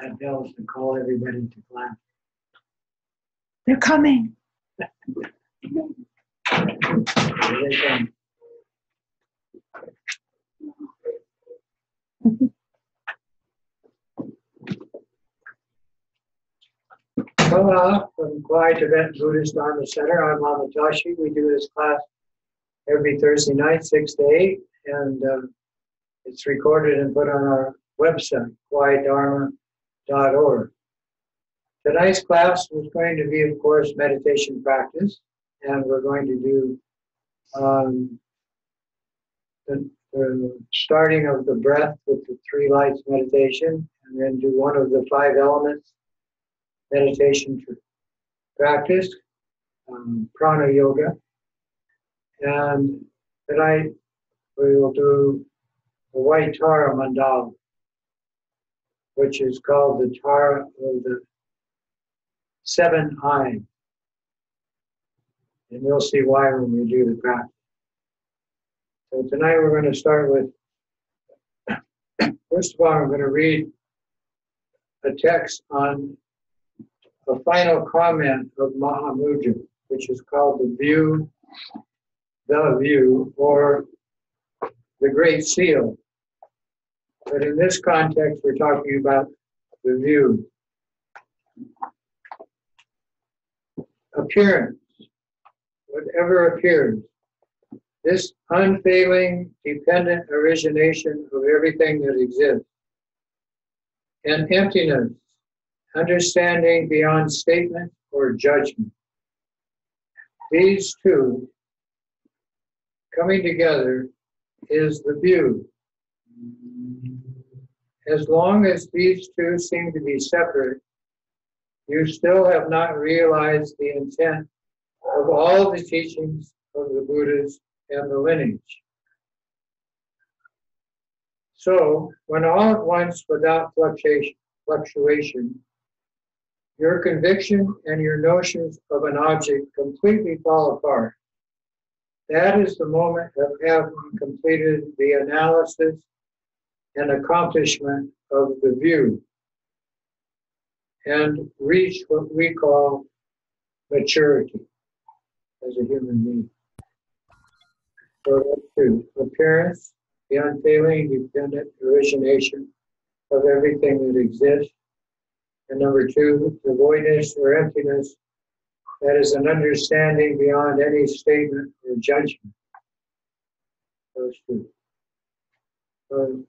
got bells to call everybody to class. They're coming. Here they come. Hello, from Kauai Tibetan Buddhist Dharma Center. I'm Lama Tashi. We do this class every Thursday night, 6 to 8, and it's recorded and put on our website, kawaidharma.org. Tonight's class is going to be, of course, meditation practice, and we're going to do the starting of the breath with the 3 lights meditation, and then do one of the 5 elements meditation practice, prana yoga. And tonight we will do the white Tara mandala, which is called the Tara of the 7 eyes. And you'll see why when we do the practice. So tonight we're going to start with, first of all, I'm going to read a text on a final comment of Mahamudra, which is called the view, or the Great Seal. But in this context, we're talking about the view. Appearance, whatever appears, this unfailing, dependent origination of everything that exists, and emptiness, understanding beyond statement or judgment. These two coming together is the view. As long as these two seem to be separate, you still have not realized the intent of all the teachings of the Buddhas and the lineage. So, when all at once, without fluctuation, your conviction and your notions of an object completely fall apart, that is the moment of having completed the analysis and accomplishment of the view and reach what we call maturity as a human being. So that's 2. Appearance, the unfailing, dependent origination of everything that exists. And number 2, the voidness or emptiness, that is an understanding beyond any statement or judgment. Those 2. So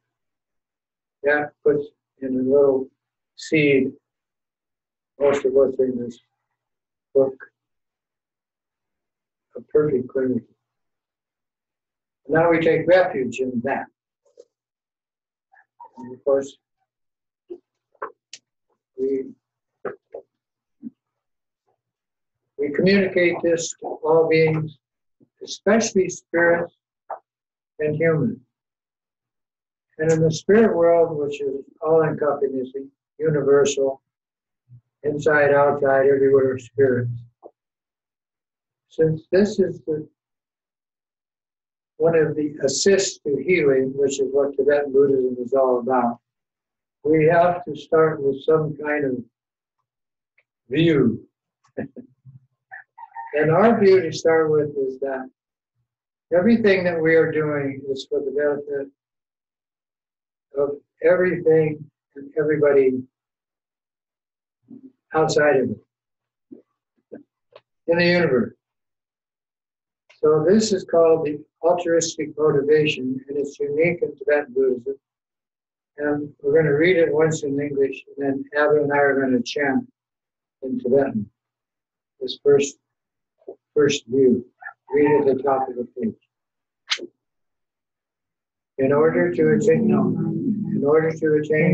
that puts in a little seed most of what's in this book, a perfect clarity. Now we take refuge in that. And of course, we communicate this to all beings, especially spirits and humans. And in the spirit world, which is all-encompassing, universal, inside, outside, everywhere are spirits. Since this is one of the assists to healing, which is what Tibetan Buddhism is all about, we have to start with some kind of view. And our view to start with is that everything that we are doing is for the benefit of everything and everybody outside of it, in the universe. So this is called the altruistic motivation, and it's unique in Tibetan Buddhism. And we're going to read it once in English, and then Abby and I are going to chant in Tibetan. This first view. Read at the top of the page. In order to attain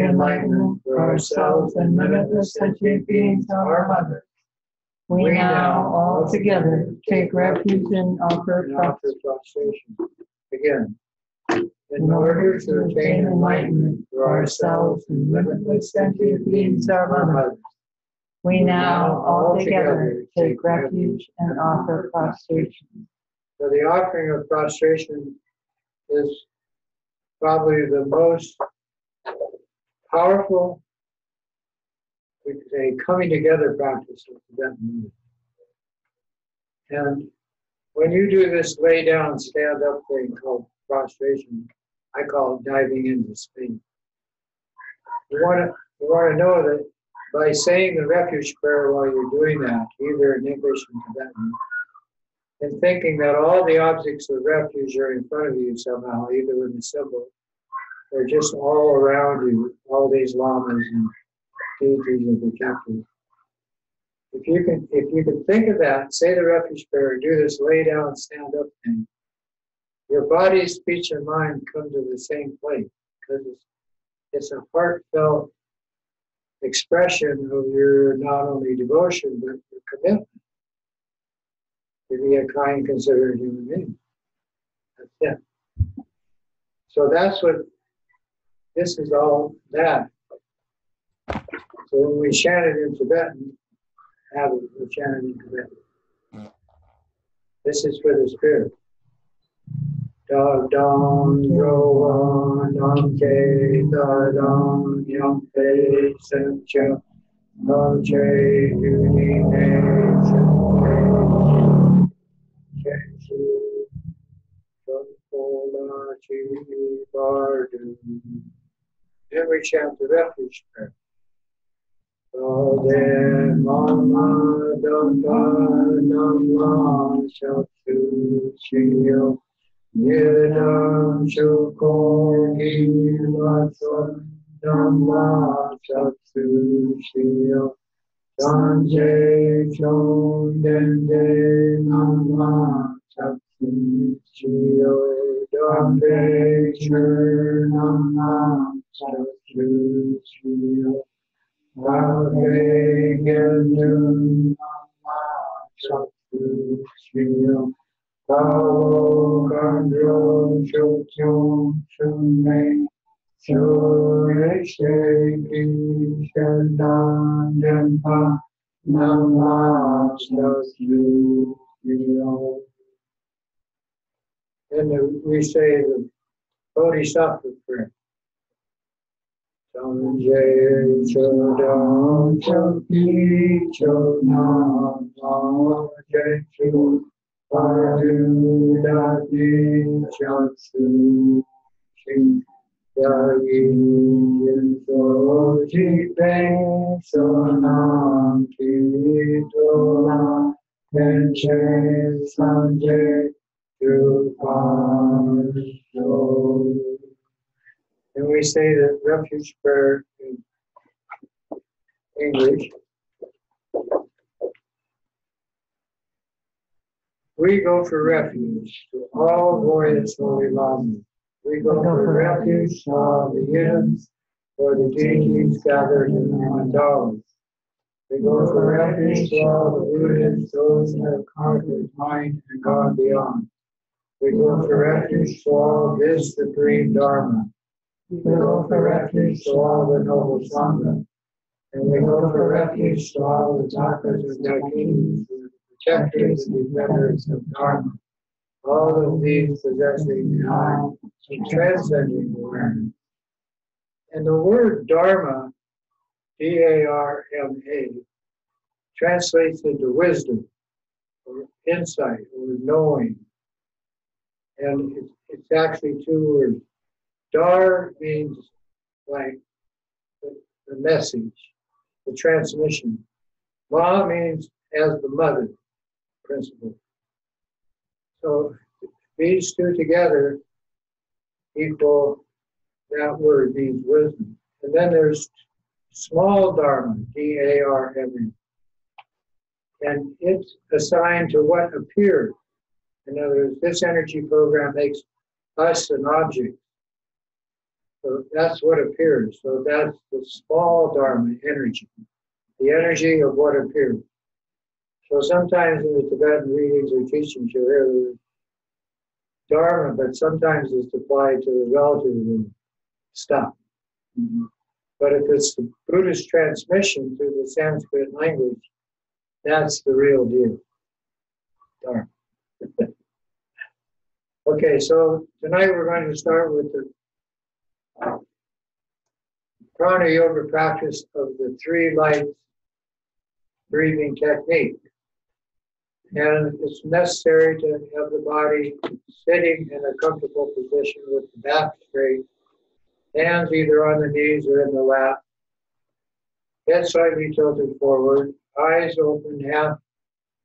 enlightenment for ourselves and limitless sentient beings, our mother, We now all together take refuge and offer prostration. Again. In order to attain enlightenment for ourselves and limitless sentient beings, our mother, We now all together take refuge and offer prostration. So the offering of prostration is probably the most powerful we could say, coming together practice of Tibetan movement. And when you do this lay down, stand up thing called prostration, I call it diving into space. You want to know that by saying the refuge prayer while you're doing that, either in English or Tibetan, and thinking that all the objects of refuge are in front of you somehow, either with a symbol or just all around you, all these lamas and deities and protectors. If you can think of that, say the refuge prayer, do this lay down, stand up thing, your body, speech, and mind come to the same place because it's a heartfelt expression of your not only devotion but your commitment to be a kind, considerate human being. That's it. So that's what this is all that. So when we chant it in Tibetan, we chant it in Tibetan. This is for the spirit. Da dong ro nam che da dong yam pe sen cha nam che du ni ne sen che su chon ko la chi bar du. Then we chant the refuge prayer. Ode mama dhamma namma shaktu chiyo yedam shukho givatso dhamma shaktu chiyo sanjay chon dende namma shaktu chiyo dhambe chur namma shaktu chiyo Ave Gendu Nama Shaktu Shriyo Tavo Kandro Shokyo Shume Shureshe Kishandan Dempa Nama Shaktu Shriyo. Then we say the Bodhisattva prayer. Sanjay Chodam Chakti Chodam Jaichu Padudati Chatsu Shing Yagi Soji Peng Sonam Kitola Kenche Sanjay Chupasho. And we say the refuge prayer in English. We go for refuge to all glorious holy lamas. We go for refuge to all the yidams, for the deities gathered in the mandalas. We go for refuge to all the Buddhas, those who have conquered mind and gone beyond. We go for refuge to all this supreme Dharma. We go for refuge to all the noble Sangha, and we go for refuge to all the Tathas and Dakinis, the protectors and defenders of Dharma, all of these possessing high and transcending awareness. And the word Dharma, D-A-R-M-A, translates into wisdom, or insight, or knowing. And it's actually two words. Dar means like the message, the transmission. Ma means as the mother principle. So these two together equal that word means wisdom. And then there's small Dharma, D-A-R-M-A. And it's assigned to what appears. In other words, this energy program makes us an object. So that's what appears. So that's the small Dharma energy, the energy of what appears. So sometimes in the Tibetan readings or teachings you hear the Dharma, but sometimes it's applied to the relative stuff. But if it's the Buddhist transmission through the Sanskrit language, that's the real deal. Dharma. Okay, so tonight we're going to start with the prana yoga practice of the three lights breathing technique. And it's necessary to have the body sitting in a comfortable position with the back straight, hands either on the knees or in the lap, head slightly tilted forward, eyes open, half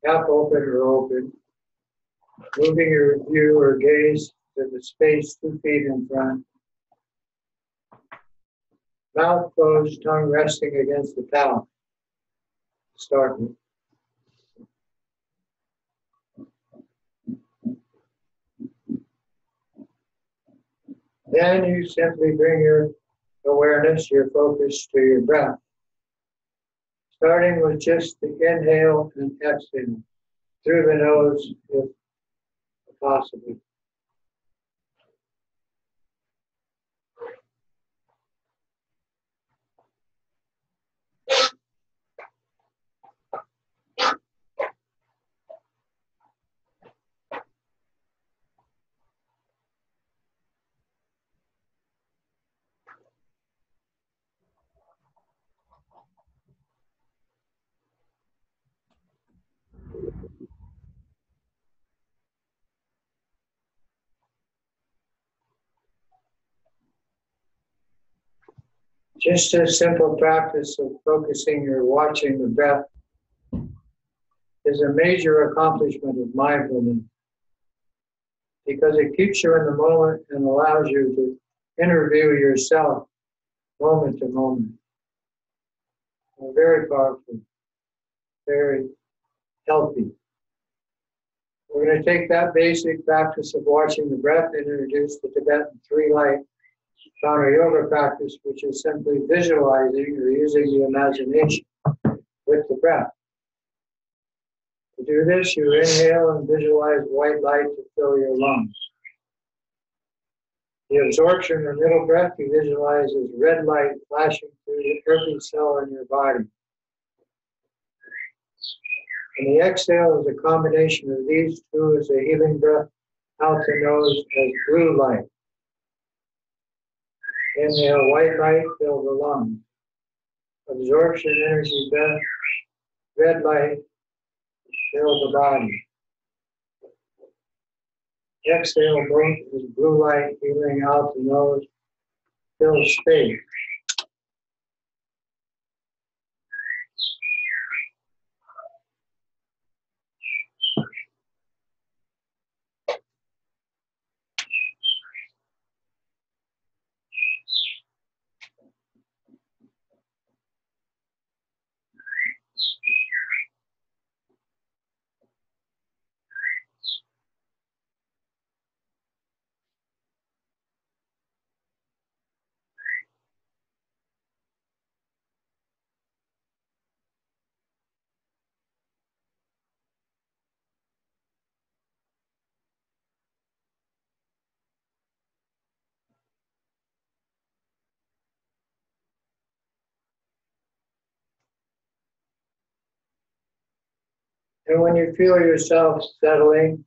open or open, moving your view or gaze to the space 2 feet in front. Mouth closed, tongue resting against the palate. Start with. Then you simply bring your awareness, your focus to your breath, starting with just the inhale and exhale through the nose if possible. Just a simple practice of focusing or watching the breath is a major accomplishment of mindfulness because it keeps you in the moment and allows you to interview yourself moment to moment. Very powerful, very healthy. We're going to take that basic practice of watching the breath and introduce the Tibetan three-light prana yoga practice, which is simply visualizing or using the imagination with the breath. To do this, you inhale and visualize white light to fill your lungs. The absorption or middle breath you visualize as red light flashing through every cell in your body. And the exhale is a combination of these two as a healing breath out the nose as blue light. Inhale, white light, fill the lungs. Absorption, energy, breath, red light, fill the body. Exhale, both is blue light, healing out the nose, fill space. And when you feel yourself settling,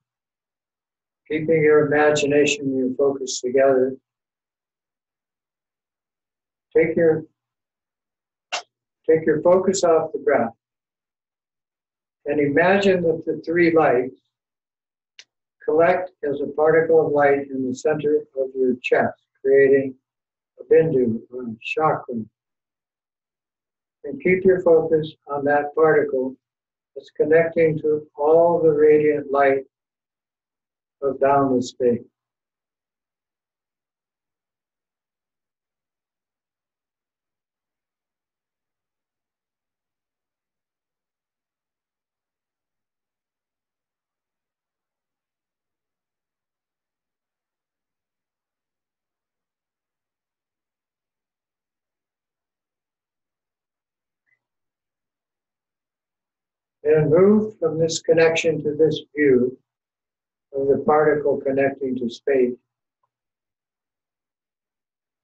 keeping your imagination and your focus together, take your focus off the breath and imagine that the three lights collect as a particle of light in the center of your chest, creating a bindu or a chakra. And keep your focus on that particle that's connecting to all the radiant light of boundless space. And move from this connection to this view of the particle connecting to space.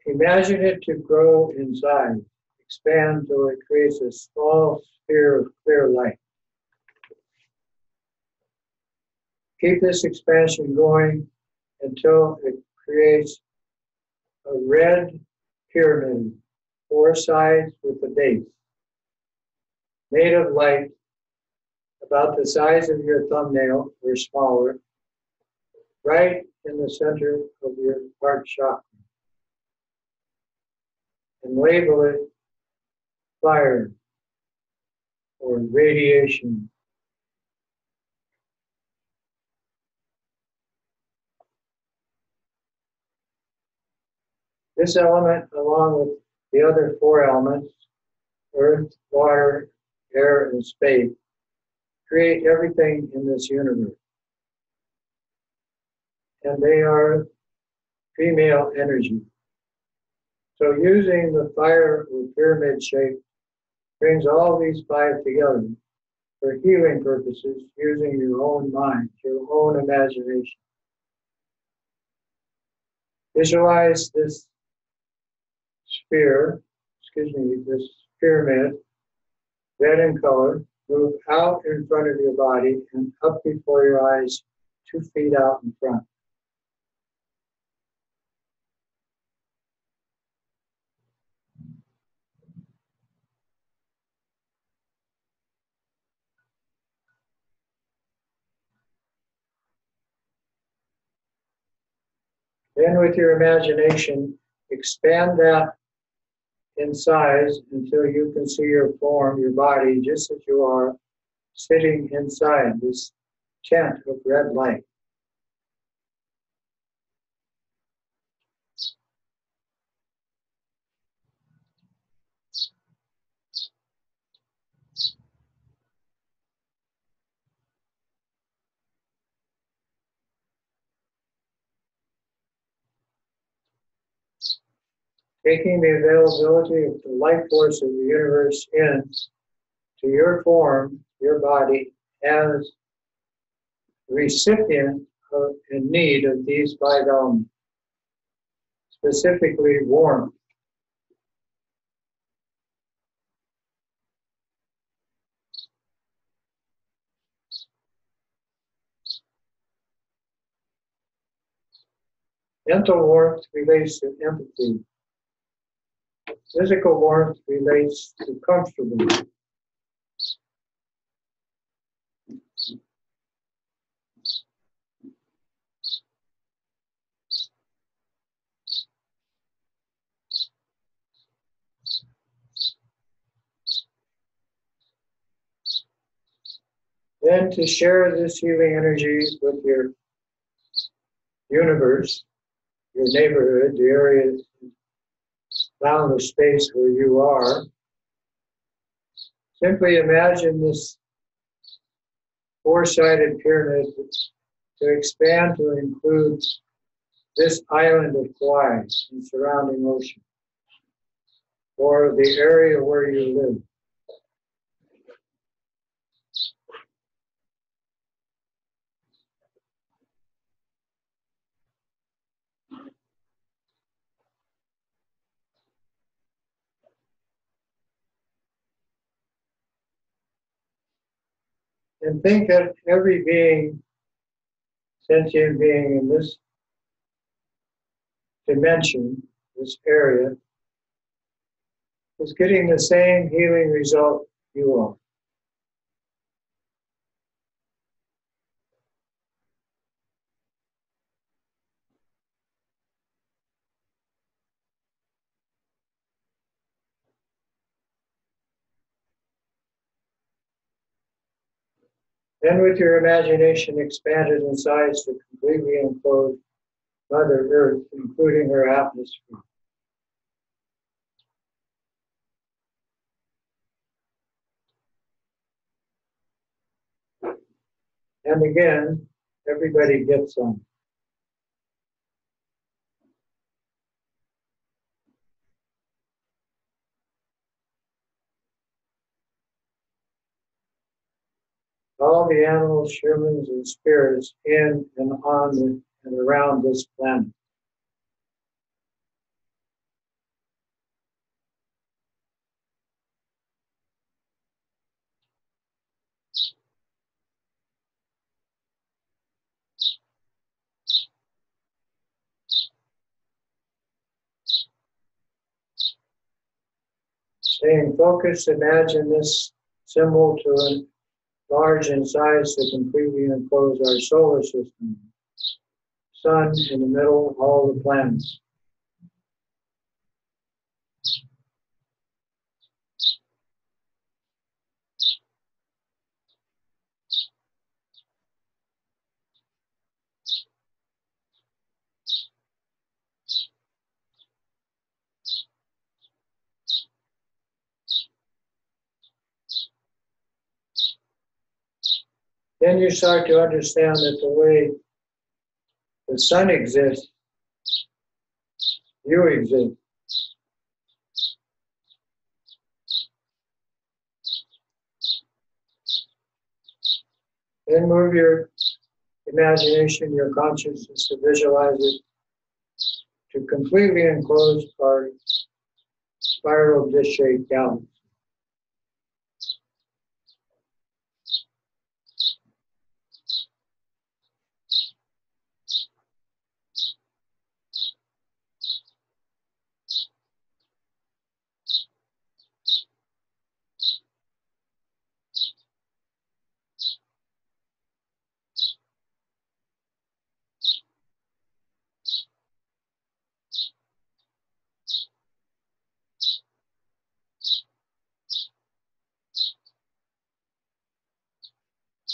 Imagine it to grow in size, expand till it creates a small sphere of clear light. Keep this expansion going until it creates a red pyramid 4 sides with a base, made of light about the size of your thumbnail or smaller, right in the center of your heart chakra. And label it fire or radiation. This element, along with the other 4 elements, earth, water, air, and space, create everything in this universe. And they are female energy. So using the fire or pyramid shape brings all these 5 together for healing purposes using your own mind, your own imagination. Visualize this this pyramid, red in color, move out in front of your body and up before your eyes, 2 feet out in front. Then with your imagination, expand that in size until you can see your form, your body, just as you are, sitting inside this tent of red light. Taking the availability of the life force of the universe in to your form, your body, as recipient of, in need of these 5 elements, specifically warmth. Mental warmth relates to empathy. Physical warmth relates to comfortableness. Then to share this healing energy with your universe, your neighborhood, the area, boundless space where you are, simply imagine this 4-sided pyramid to expand to include this island of Kauai and surrounding ocean, or the area where you live. And think that every being, sentient being in this dimension, this area, is getting the same healing result you are. Then with your imagination expanded in size to completely enclose Mother Earth, including her atmosphere. And again, everybody gets some. All the animals, humans, and spirits in and on and around this planet. Staying focused, imagine this symbol to enlarge in size to completely enclose our solar system. Sun in the middle, all the planets. Then you start to understand that the way the sun exists, you exist. Then move your imagination, your consciousness to visualize it, to completely enclose our spiral disc-shaped galaxy.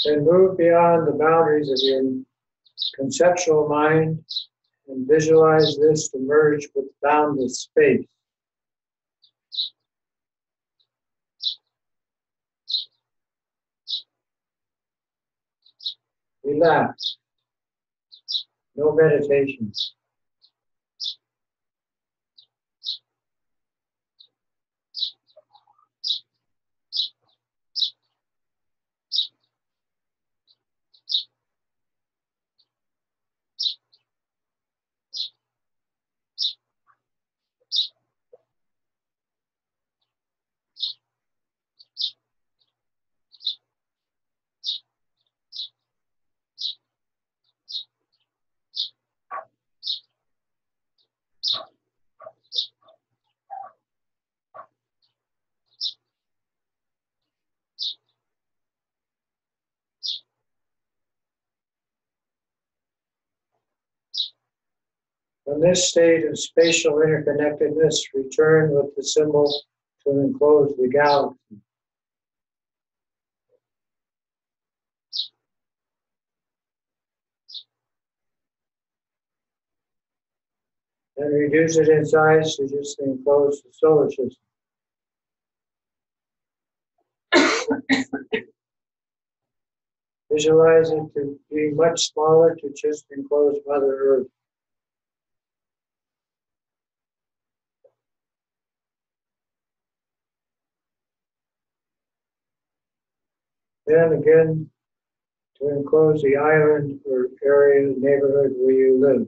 Then move beyond the boundaries of your conceptual mind and visualize this to merge with boundless space. Relax. No meditation. From this state of spatial interconnectedness, return with the symbol to enclose the galaxy. And reduce it in size to just enclose the solar system. Visualize it to be much smaller to just enclose Mother Earth. Then again, to enclose the island or area, neighborhood where you live.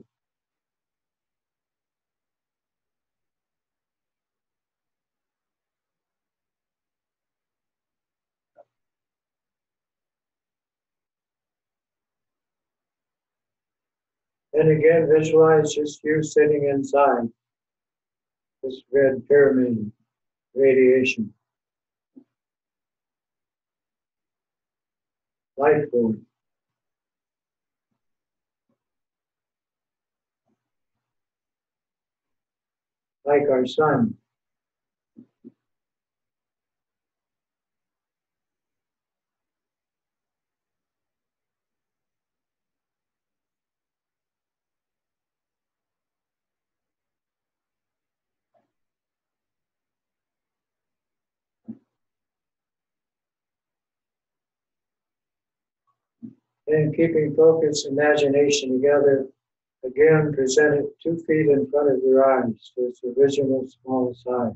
Then again, visualize just you sitting inside this red pyramid radiation. Life force. Like our sun. And keeping focus, imagination together, again present it 2 feet in front of your eyes to its original small size.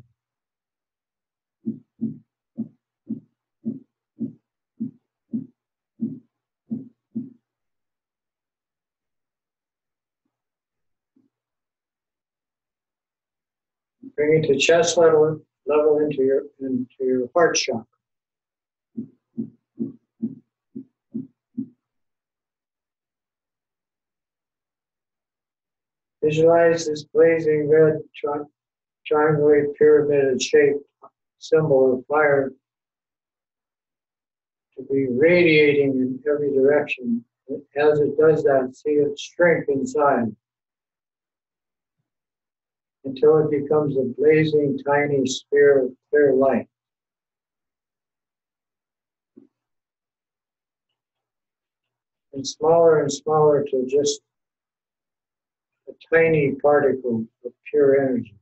Bring it to chest level into your heart chakra. Visualize this blazing red triangular pyramid shaped symbol of fire to be radiating in every direction. As it does that, see it shrink inside until it becomes a blazing tiny sphere of clear light. And smaller till just a tiny particle of pure energy,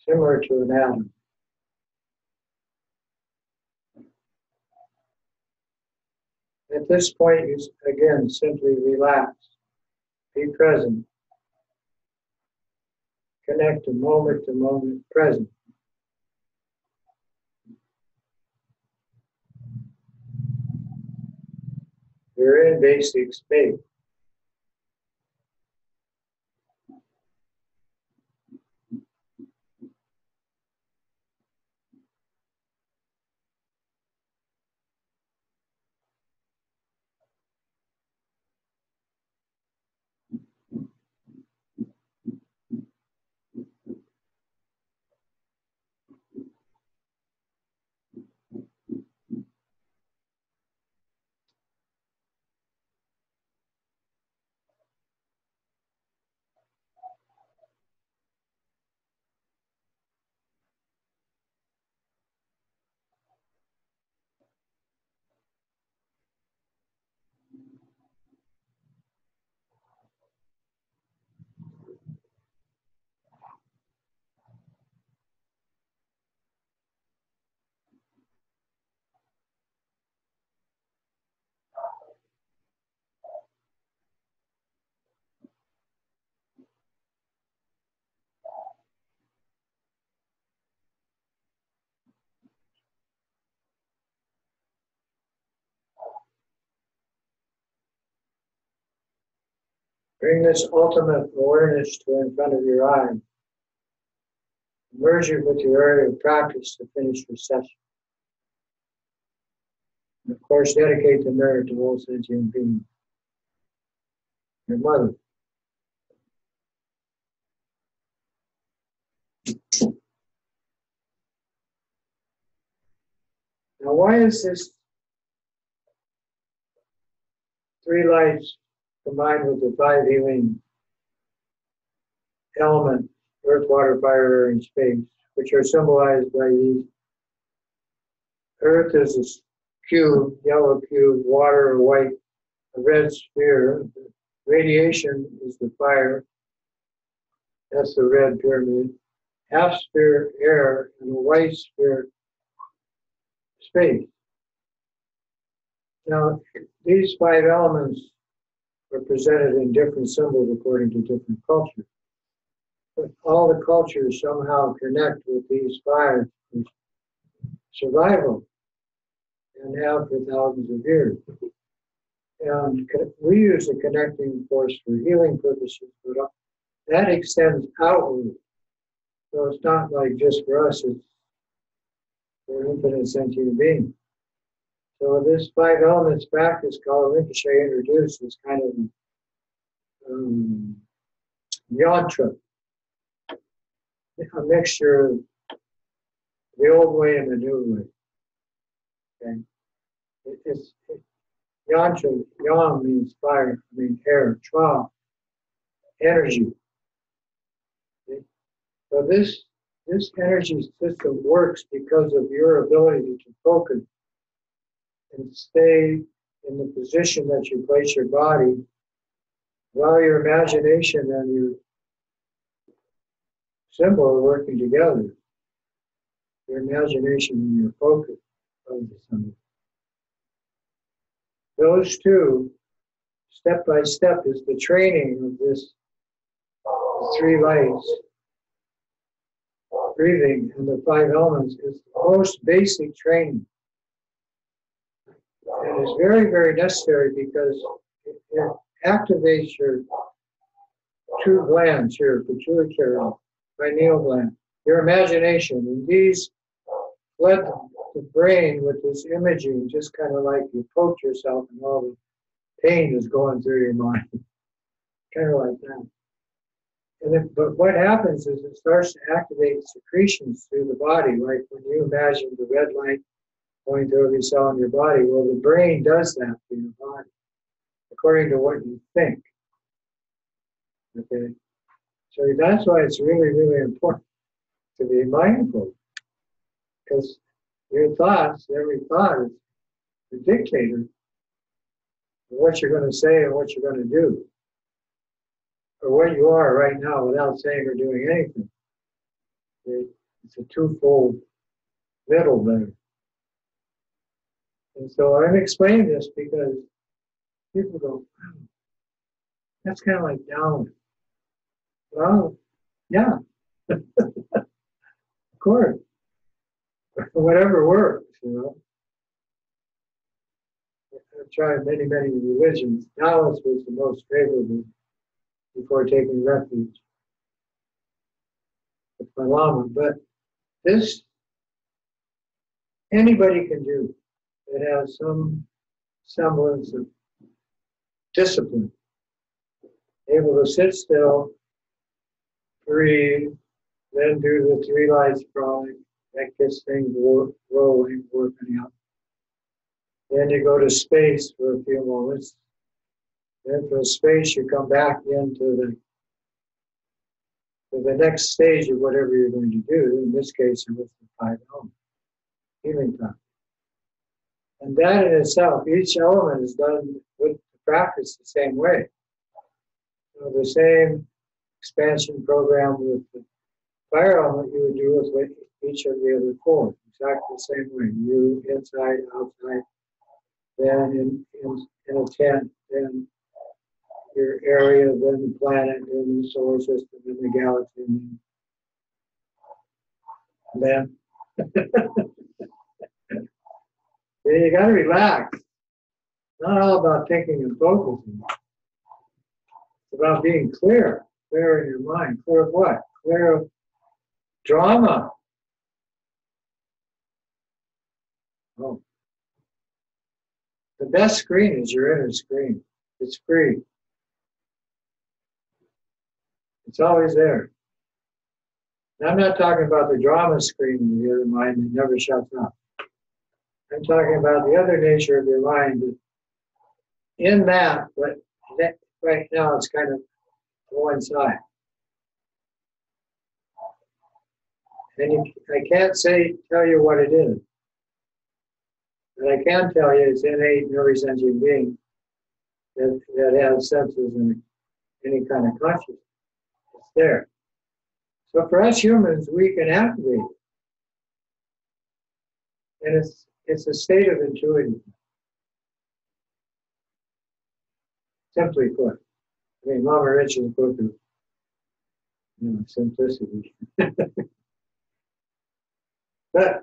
similar to an atom. At this point, you again simply relax, be present, connect to moment present. You're in basic space. Bring this ultimate awareness to in front of your eye. Merge it with your area of practice to finish your session. And of course, dedicate the merit to all sentient beings. Your mother. Now, why is this three lights combined with the five healing elements, earth, water, fire, air, and space, which are symbolized by these? Earth is a cube, yellow cube, water or white, a red sphere. Radiation is the fire, that's the red pyramid. Half sphere, air, and a white sphere, space. Now, these five elements are presented in different symbols according to different cultures. But all the cultures somehow connect with these five for survival and have for thousands of years. And we use the connecting force for healing purposes, but that extends outward. So it's not like just for us, it's for infinite sentient beings. So this five elements practice called Rinpoche introduced is kind of yantra, a mixture of the old way and the new way. Okay, yantra, yang means fire, air, tra, energy. Okay? So this energy system works because of your ability to focus and stay in the position that you place your body while your imagination and your symbol are working together. Your imagination and your focus of the symbol. Those two, step by step, is the training of this three lights. Breathing and the five elements is the most basic training. And it's very, very necessary because it activates your two glands here, pituitary, pineal gland, your imagination. And these flood the brain with this imaging, just kind of like you poke yourself and all the pain is going through your mind. Kind of like that. But what happens is it starts to activate secretions through the body, like when you imagine the red light going through every cell in your body. Well, the brain does that to your body, according to what you think. Okay? So that's why it's really, really important to be mindful. Because your thoughts, every thought is the dictator of what you're going to say and what you're going to do. Or what you are right now without saying or doing anything. It's a twofold middle there. And so I'm explaining this because people go, wow, that's kind of like down. Well, yeah, of course. Whatever works, you know. I've tried many, many religions. Taoist was the most favorable before taking refuge with my Lama. But this, anybody can do. It has some semblance of discipline. Able to sit still, breathe, then do the three lights crawling. That gets things rolling, working out. Then you go to space for a few moments. Then from space you come back into the next stage of whatever you're going to do. In this case, it was the 5 elements, healing time. And that in itself, each element is done with the practice the same way. So the same expansion program with the fire element you would do with each of the other 4. Exactly the same way. You inside, outside, then in a tent, then your area, then the planet, then the solar system, then the galaxy, and then you got to relax. It's not all about thinking and focusing. It's about being clear in your mind. Clear of what? Clear of drama. Oh. The best screen is your inner screen. It's free. It's always there. And I'm not talking about the drama screen in the other mind that never shuts up. I'm talking about the other nature of your mind. In that, but right now it's kind of to one side. And I can't tell you what it is. But I can tell you it's innate in every sentient being that has senses and any kind of consciousness. It's there. So for us humans, we can activate it. And it's a state of intuition. Simply put. I mean, Mama Rich's book of simplicity. But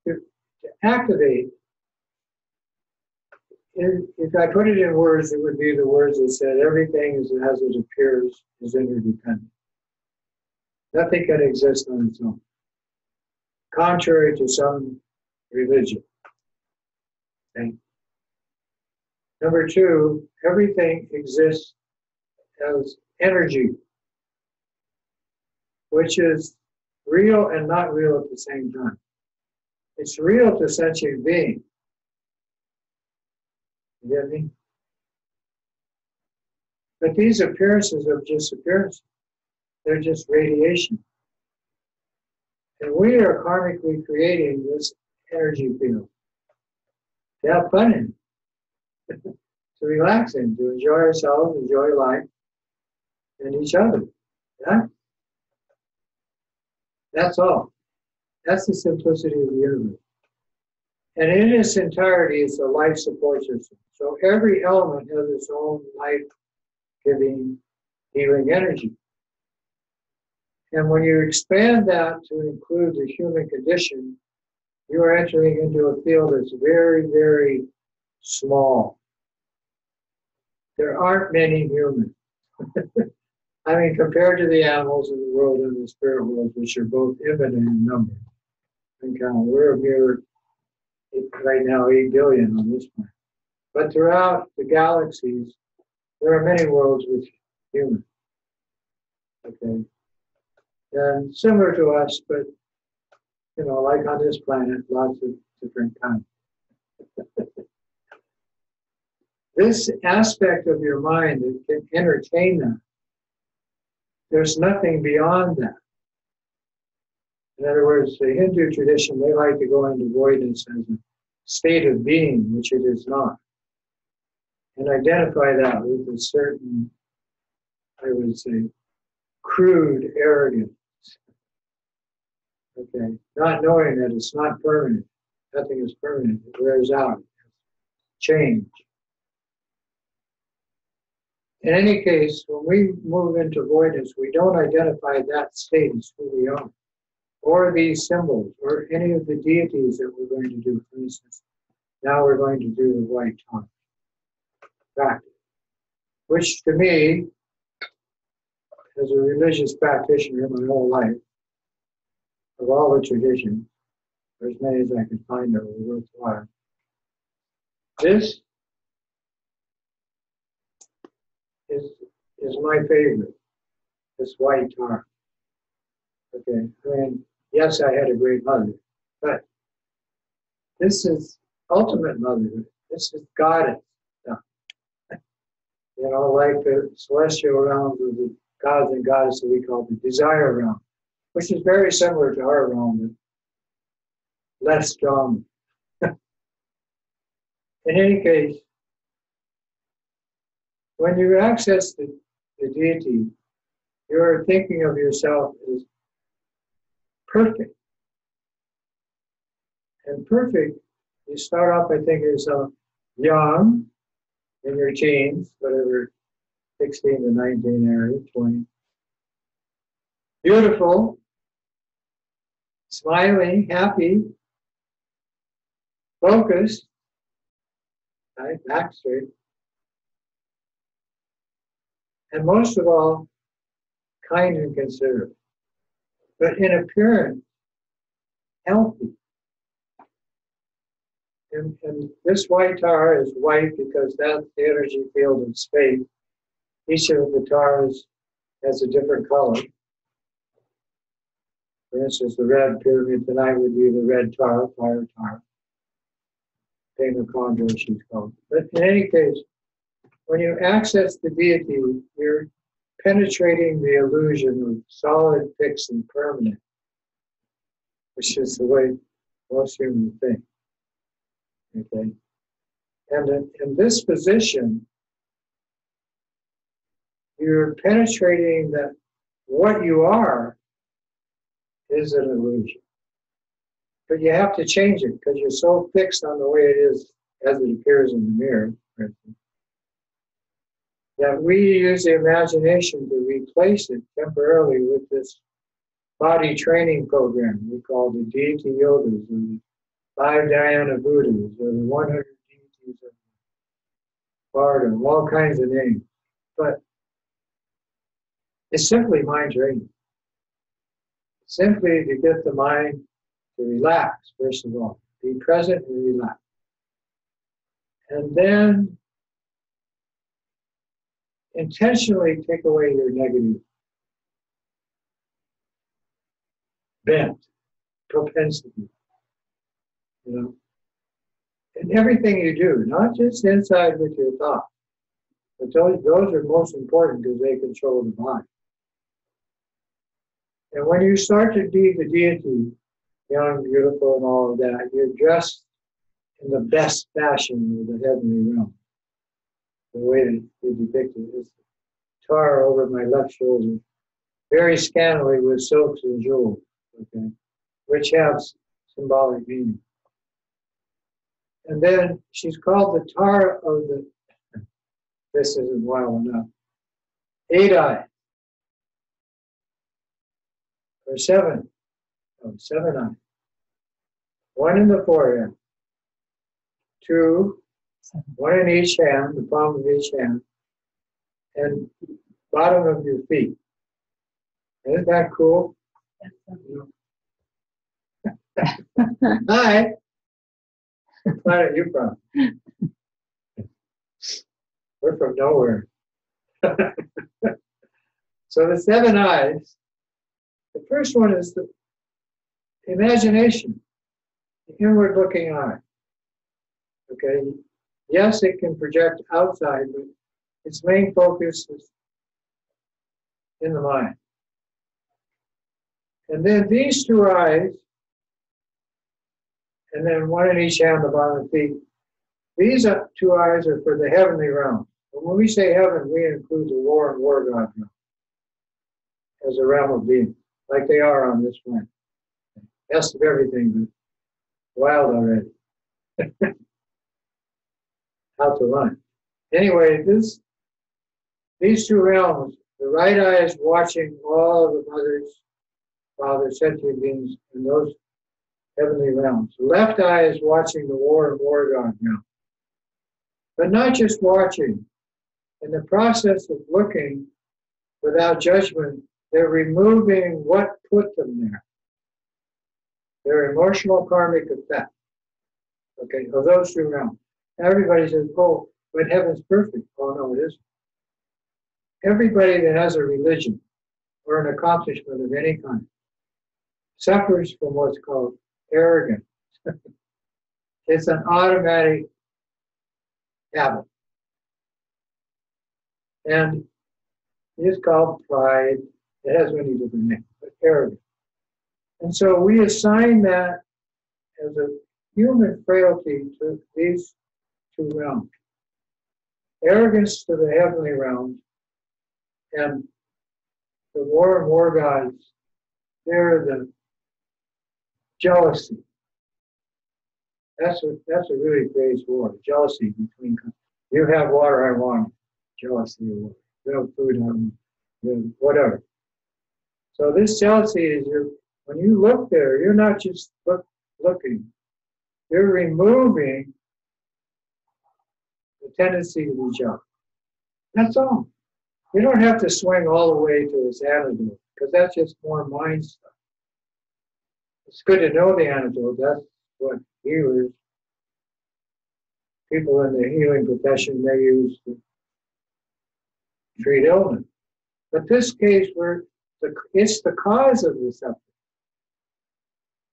to activate, if I put it in words, it would be the words that said, everything as it appears is interdependent. Nothing can exist on its own, contrary to some religion. Okay? Number 2, everything exists as energy, which is real and not real at the same time. It's real to sentient being. You get me? But these appearances are just appearances. They're just radiation. And we are karmically creating this energy field to have fun in, to relax in, to enjoy ourselves, enjoy life, and each other. Yeah? That's all. That's the simplicity of the universe. And in its entirety, it's a life support system. So every element has its own life-giving, healing energy. And when you expand that to include the human condition, you are entering into a field that's very, very small. There aren't many humans. I mean, compared to the animals in the world and the spirit world, which are both infinite in number. And we're a mere, right now, 8 billion on this planet. But throughout the galaxies, there are many worlds with humans. Okay. And similar to us, but, you know, like on this planet, lots of different kinds. This aspect of your mind that can entertain that, there's nothing beyond that. In other words, the Hindu tradition, they like to go into voidness as a state of being, which it is not. And identify that with a certain, I would say, crude arrogance. Okay, not knowing that it's not permanent. Nothing is permanent. It wears out. Change. In any case, when we move into voidness, we don't identify that state as who we are, or these symbols, or any of the deities that we're going to do. For instance, now we're going to do the white tongue practice, which to me, as a religious practitioner my whole life, of all the traditions, or as many as I can find that were worthwhile, this is my favorite, this white tar. Okay, I mean, yes, I had a great mother, but this is ultimate motherhood. This is goddess stuff. You know, like the celestial realms of the gods and goddesses we call the desire realm, which is very similar to our realm, but less strong. In any case, when you access the deity, you're thinking of yourself as perfect. And perfect, you start off by thinking of yourself young, in your teens, whatever, 16 to 19 area, 20. Beautiful, smiling, happy, focused, right, back straight. And most of all, kind and considerate. But in appearance, healthy. And this white tar is white because that's the energy field of space. Each of the tars has a different color. For instance, the red pyramid tonight would be the red tar, fire tar. Dana Condor, she's called. But in any case, when you access the deity, you're penetrating the illusion of solid, fixed, and permanent, which is the way most humans think. Okay? And in this position, you're penetrating that what you are is an illusion. But you have to change it because you're so fixed on the way it is as it appears in the mirror, for instance, that we use the imagination to replace it temporarily with this body training program we call the Deity Yogas, or the 5 Dhyana Buddhas, or the 100 deities of Bardo, all kinds of names. But it's simply mind training. Simply to get the mind to relax, first of all. Be present and relax. And then intentionally take away your negative bent, propensity, you know. And everything you do, not just inside with your thoughts, but those are most important because they control the mind. And when you start to be the deity, young, beautiful, and all of that, you're dressed in the best fashion of the heavenly realm. The way that they depict it is tar over my left shoulder, very scantily with silks and jewels, okay, which have symbolic meaning. And then she's called the tar of the, this isn't well enough, 8 eyes, or 7 eyes. 1 in the forehead, 2, 1 in each hand, the palm of each hand, and bottom of your feet. Isn't that cool? Hi. What planet are you from? We're from nowhere. So the 7 eyes, the first one is the imagination, the inward-looking eye. Okay? Yes, it can project outside, but its main focus is in the mind. And then these 2 eyes, and then 1 in each hand, the bottom of the feet. These 2 eyes are for the heavenly realm. And when we say heaven, we include the war and war god realm as a realm of being, like they are on this planet. Best of everything, but wild already. Out to lunch. Anyway, these 2 realms, the right eye is watching all of the mothers, fathers, sentient beings in those heavenly realms. The left eye is watching the war and war god realm. But not just watching. In the process of looking without judgment, they're removing what put them there. Their emotional karmic effect. Okay, of those 2 realms. Everybody says, oh, but heaven's perfect. Oh, no, it isn't. Everybody that has a religion or an accomplishment of any kind suffers from what's called arrogance. It's an automatic habit. And it's called pride. It has many different names, but arrogance. And so we assign that as a human frailty to these 2 realms. Arrogance to the heavenly realms, and the war and war gods, they're the jealousy. That's a really crazy war, jealousy between countries. You have water, I want jealousy of water. You have food, I want whatever. So this jealousy is when you look there, you're not just looking. You're removing the tendency to be jealous. That's all. You don't have to swing all the way to its antidote, because that's just more mind stuff. It's good to know the antidote. That's what healers, people in the healing profession, they use to treat illness. But this case, it's the cause of the suffering.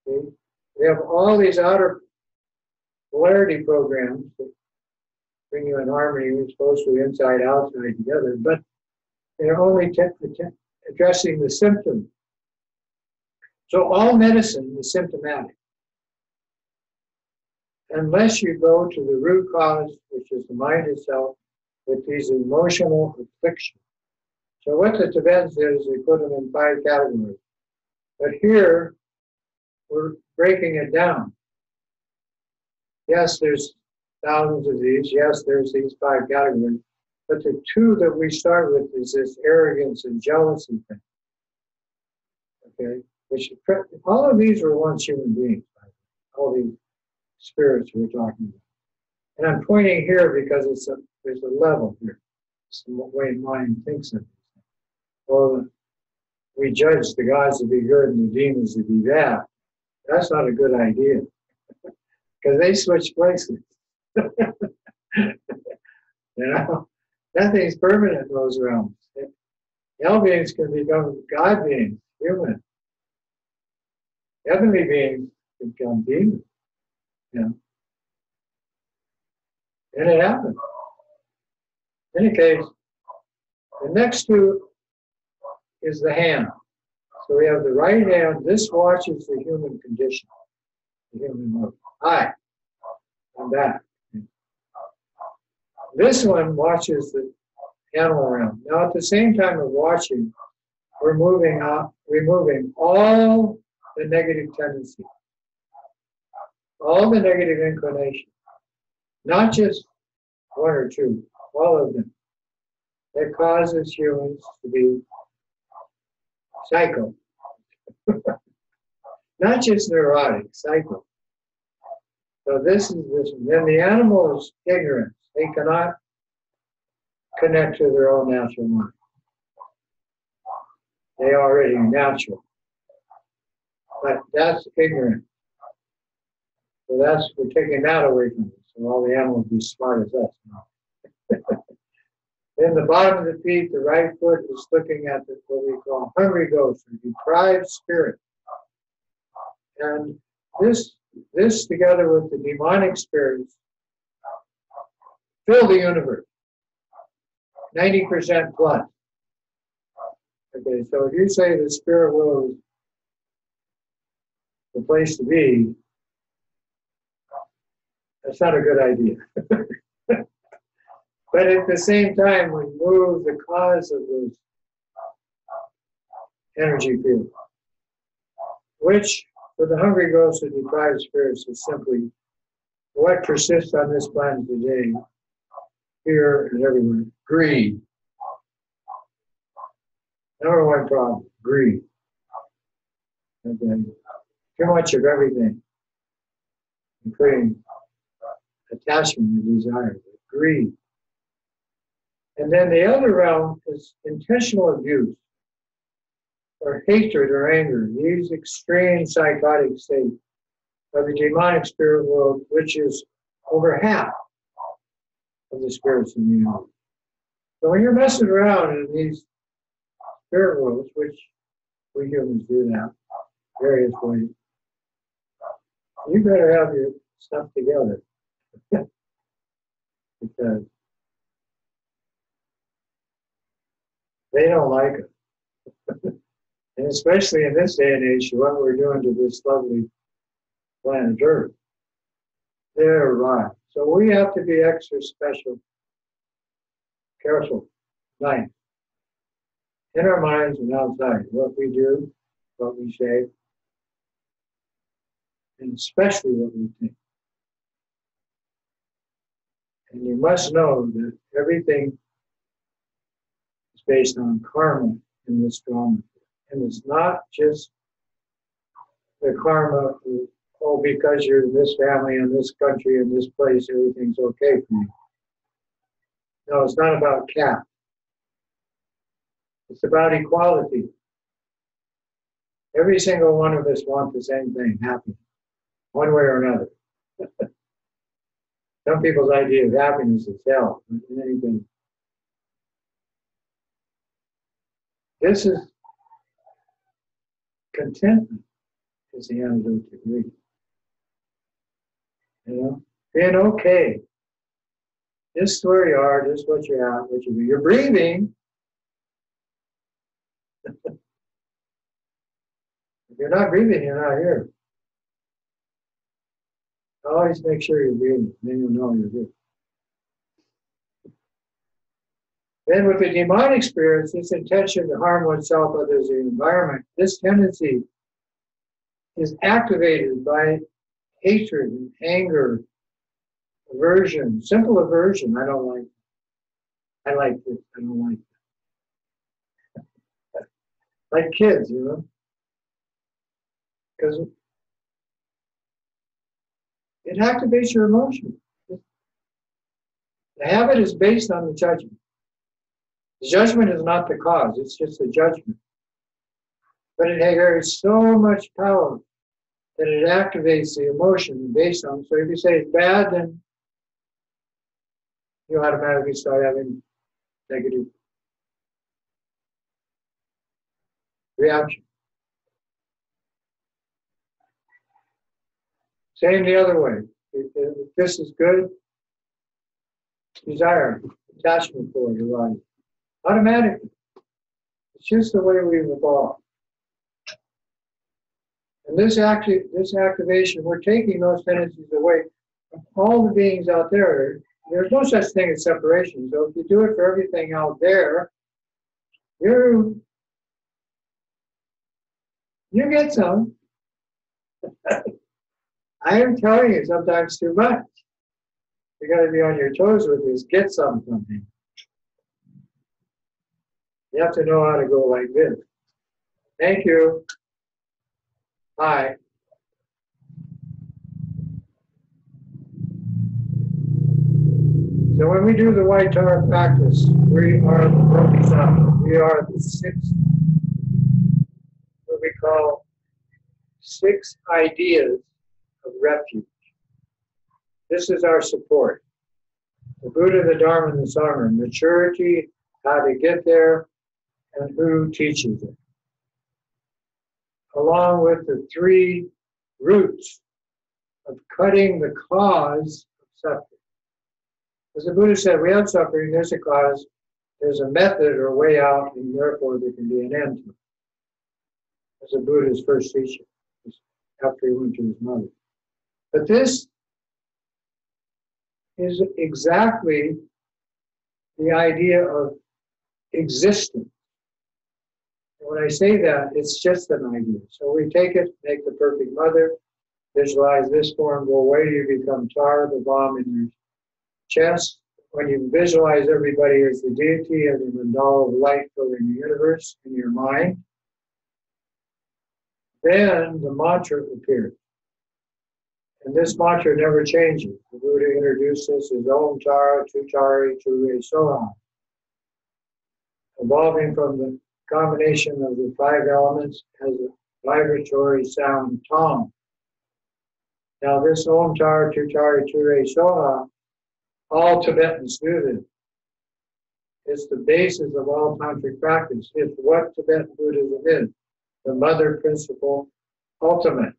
Okay? We have all these outer polarity programs that bring you in harmony. We're supposed to inside, outside together, but they're only addressing the symptom. So all medicine is symptomatic. Unless you go to the root cause, which is the mind itself, with these emotional afflictions. So what the Tibetans did is they put them in 5 categories. But here, we're breaking it down. Yes, there's thousands of these. Yes, there's these 5 categories. But the 2 that we start with is this arrogance and jealousy thing. Okay? All of these were once human beings. Right? All these spirits we're talking about. And I'm pointing here because there's a level here. It's the way mind thinks of it. Well, we judge the gods to be good and the demons to be bad. That's not a good idea. Because they switch places. Nothing's permanent in those realms. Hell beings can become God beings, human. Heavenly beings can become demons. And it happens. In any case, the next 2 is the hand. So we have the right hand. This watches the human condition, the human mode. Hi, I'm back. This one watches the animal realm. Now, at the same time of watching, we're removing all the negative tendencies, all the negative inclination, not just 1 or 2, all of them. That causes humans to be psycho. Not just neurotic, psycho. So this is this one. Then the animal is ignorance. They cannot connect to their own natural mind. They already natural. But that's ignorant. So we're taking that away from us. So all the animals be smart as us now. Then the bottom of the feet, the right foot is looking at what we call hungry ghost, or deprived spirit. And this together with the demonic spirits fill the universe, 90% plus. Okay, so if you say the spirit world is the place to be, that's not a good idea. But at the same time, we move the cause of those energy fields, which for the hungry ghosts and deprived spirits is simply what persists on this planet today, here and everywhere: greed. Number one problem, greed. Okay. Too much of everything, including attachment and desire, greed. And then the other realm is intentional abuse, or hatred or anger, these extreme psychotic states of the demonic spirit world, which is over half of the spirits in the universe. So when you're messing around in these spirit worlds, which we humans do that various ways, you better have your stuff together. Because they don't like it. And especially in this day and age, what we're doing to this lovely planet Earth, they're right. So we have to be extra special, careful, nice, in our minds and outside, what we do, what we say, and especially what we think. And you must know that everything is based on karma in this drama. And it's not just the karma of, oh, because you're in this family, in this country, in this place, everything's okay for you. No, it's not about caste. It's about equality. Every single one of us wants the same thing, happiness, one way or another. Some people's idea of happiness is hell, but anything. This is contentment is the antidote to greed. You know, being okay. This is where you are, this is what you're at, what you do. You're breathing. If you're not breathing, you're not here. Always make sure you're breathing, then you'll know you're here. Then with the demonic spirits, this intention to harm oneself, others, and the environment, this tendency is activated by hatred and anger, aversion, simple aversion. I don't like it. I like this. I don't like it. Like kids, you know? Because it activates your emotion. The habit is based on the judgment. The judgment is not the cause, it's just a judgment. But it carries so much power that it activates the emotion based on it. So if you say it's bad, then you automatically start having negative reaction. Same the other way. If this is good, desire, attachment for it arises. Automatically. It's just the way we've evolved. And this activation, we're taking those tendencies away from all the beings out there. There's no such thing as separation. So if you do it for everything out there, you get some. I am telling you, sometimes too much. You got to be on your toes with this. Get some from him. You have to know how to go like this. Thank you. Bye. So when we do the White Tower practice, we are the Bodhisattva. We are the six, what we call 6 ideas of refuge. This is our support. The Buddha, the Dharma, and the Sangha. Maturity, how to get there, and who teaches it. Along with the three roots of cutting the cause of suffering. As the Buddha said, without suffering, there's a cause, there's a method or way out, and therefore there can be an end to it. As the Buddha's first teacher, after he went to his mother. But this is exactly the idea of existence. And when I say that, it's just an idea. So we take it, make the perfect mother, visualize this form go away, you become Tara, the bomb in your chest. When you visualize everybody as the deity as a mandala of light filling the universe in your mind, then the mantra appears. And this mantra never changes. The Buddha introduced this as Om Tara, Tutari, Ture Soha, evolving from the combination of the five elements as a vibratory sound Tom. Now this Om Tara, Tutari, Ture Soha, all Tibetans do this. It's the basis of all tantric practice. It's what Tibetan Buddhism is, the mother principle ultimate.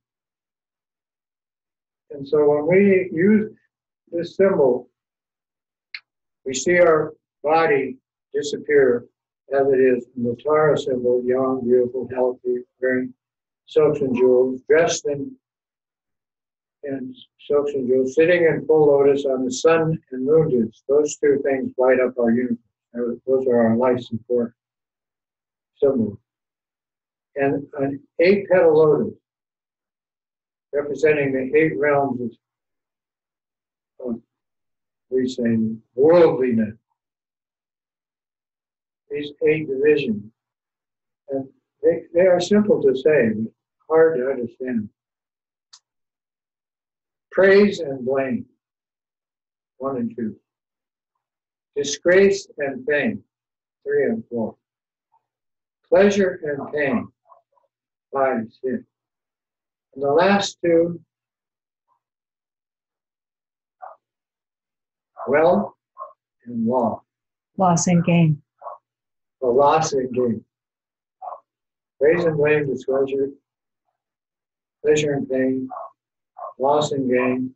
And so when we use this symbol, we see our body disappear as it is in the Tara symbol, young, beautiful, healthy, wearing silks and jewels, dressed in silks and jewels, sitting in full lotus on the sun and moon disc. Those two things light up our universe. Those are our life support symbols. And an 8-petal lotus, representing the 8 realms of we say, worldliness. These 8 divisions. And they are simple to say, but hard to understand. Praise and blame, 1 and 2. Disgrace and fame, 3 and 4. Pleasure and pain, 5 and 6. And the last 2, wealth and loss. Loss and gain. The loss and gain. Praise and blame, displeasure, pleasure and pain, loss and gain.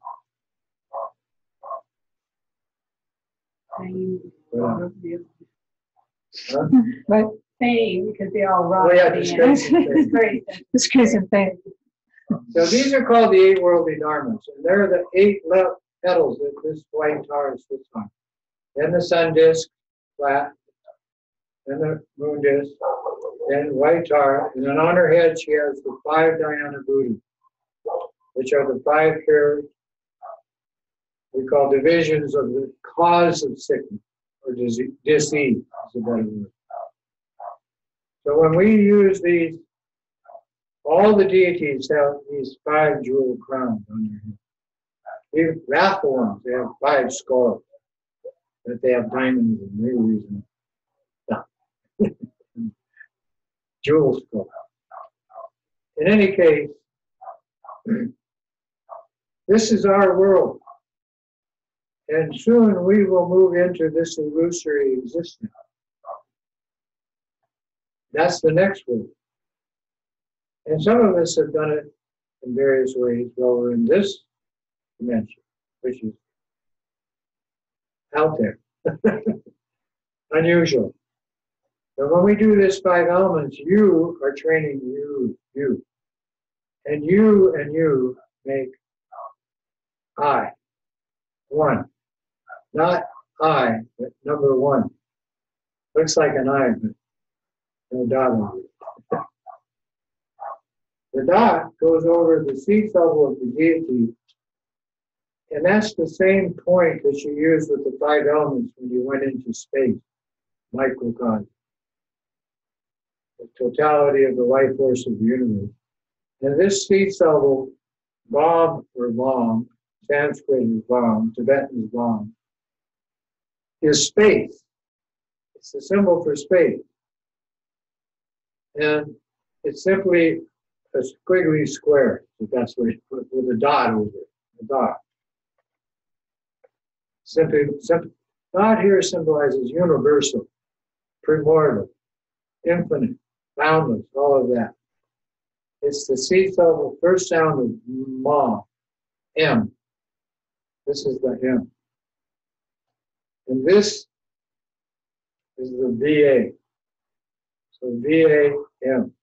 Right. Fame, because they all rot. Oh yeah, at the disgrace end. and fame. Disgrace. Disgrace and fame. So these are called the 8 worldly dharmas, and they're the 8 petals that this white Tara sits on. Then the sun disk, flat, then the moon disk, then white Tara, and then on her head she has the 5 dhyana Buddhas, which are the 5 pairs we call divisions of the cause of sickness, or disease is a better word. So when we use these, all the deities have these 5 jewel crowns on their head. Even wrathful ones, they have 5 skulls, but they have diamonds and rubies and stuff. Jewel skull. In any case, this is our world. And soon we will move into this illusory existence. That's the next world. And some of us have done it in various ways while we're in this dimension, which is out there. Unusual. But when we do this 5 elements, you are training you. And you make I. 1. Not I, but number 1. Looks like an I, but no dot on it. The dot goes over the seat level of the deity, and that's the same point that you used with the 5 elements when you went into space, microcosm. The totality of the life force of the universe. And this seat level, bomb or bomb, Sanskrit is bomb, Tibetan is bomb, is space. It's the symbol for space. And it's simply a squiggly square, if that's what it's with a dot over it, a dot. Simply God here symbolizes universal, primordial, infinite, boundless, all of that. It's the seed syllable first sound of Ma, M. This is the M. And this is the VA. So VAM.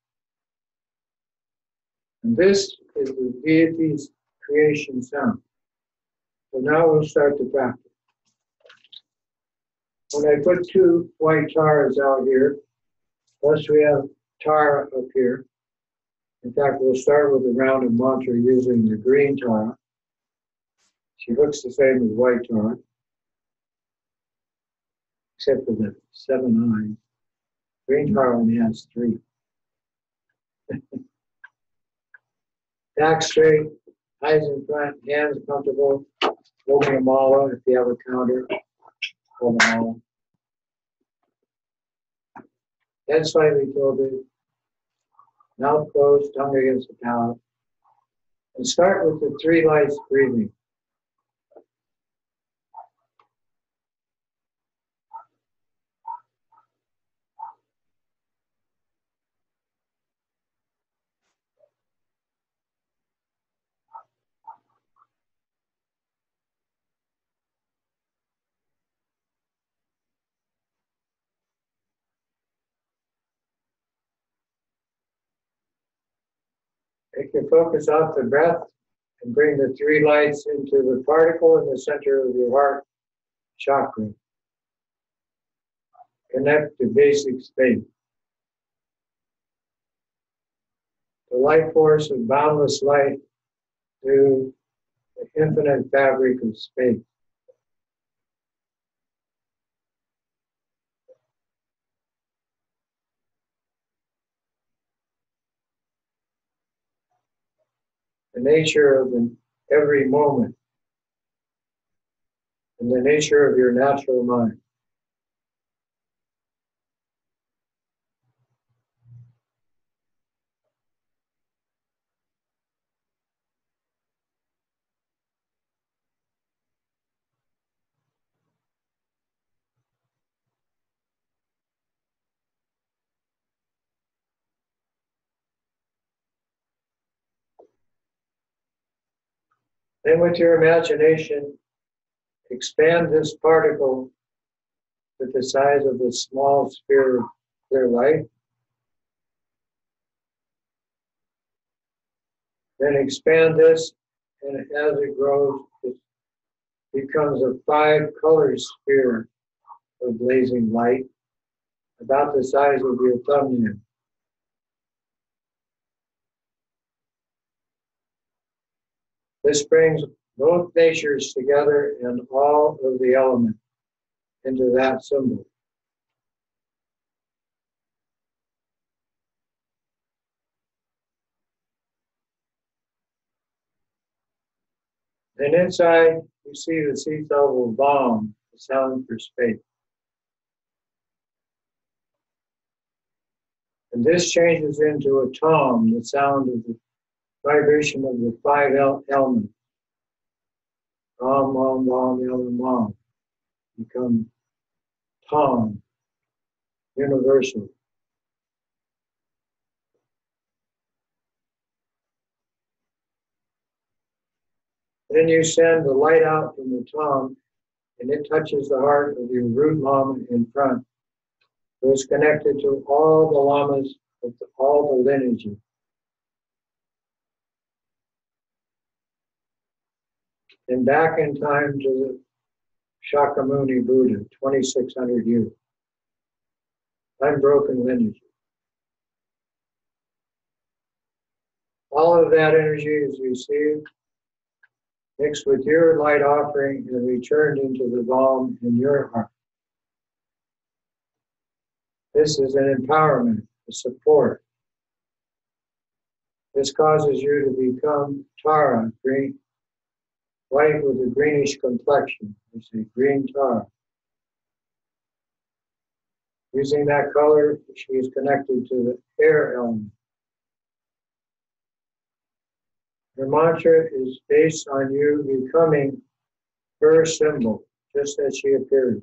And this is the deity's creation sound. So now we'll start the practice. When I put two white taras out here, plus we have Tara up here. In fact, we'll start with a round of mantra using the green Tara. She looks the same as white Tara, except for the 7 eyes. Green Tara only has 3. Back straight, eyes in front, hands comfortable, holding a mala if you have a counter, hold a mala. Head slightly tilted, mouth closed, tongue against the palate. And start with the 3 lights breathing. Take your focus off the breath and bring the 3 lights into the particle in the center of your heart chakra. Connect to basic space. The light force of boundless light through the infinite fabric of space. The nature of every moment and the nature of your natural mind. Then with your imagination, expand this particle with the size of a small sphere of clear light. Then expand this, and as it grows, it becomes a 5-color sphere of blazing light, about the size of your thumbnail. This brings both natures together and all of the elements into that symbol. And inside, you see the seed syllable bomb, the sound for space. And this changes into a tom, the sound of the vibration of the 5 elements. Om, Om, Om, Om, Om. Become tom, universal. Then you send the light out from the tom, and it touches the heart of your root lama in front. So it's connected to all the lamas of all the lineages. And back in time to the Shakyamuni Buddha, 2,600 years. Unbroken lineage. All of that energy is received, mixed with your light offering, and returned into the balm in your heart. This is an empowerment, a support. This causes you to become Tara, green, white with a greenish complexion. We say green Tara. Using that color, she is connected to the air element. Her mantra is based on you becoming her symbol, just as she appears.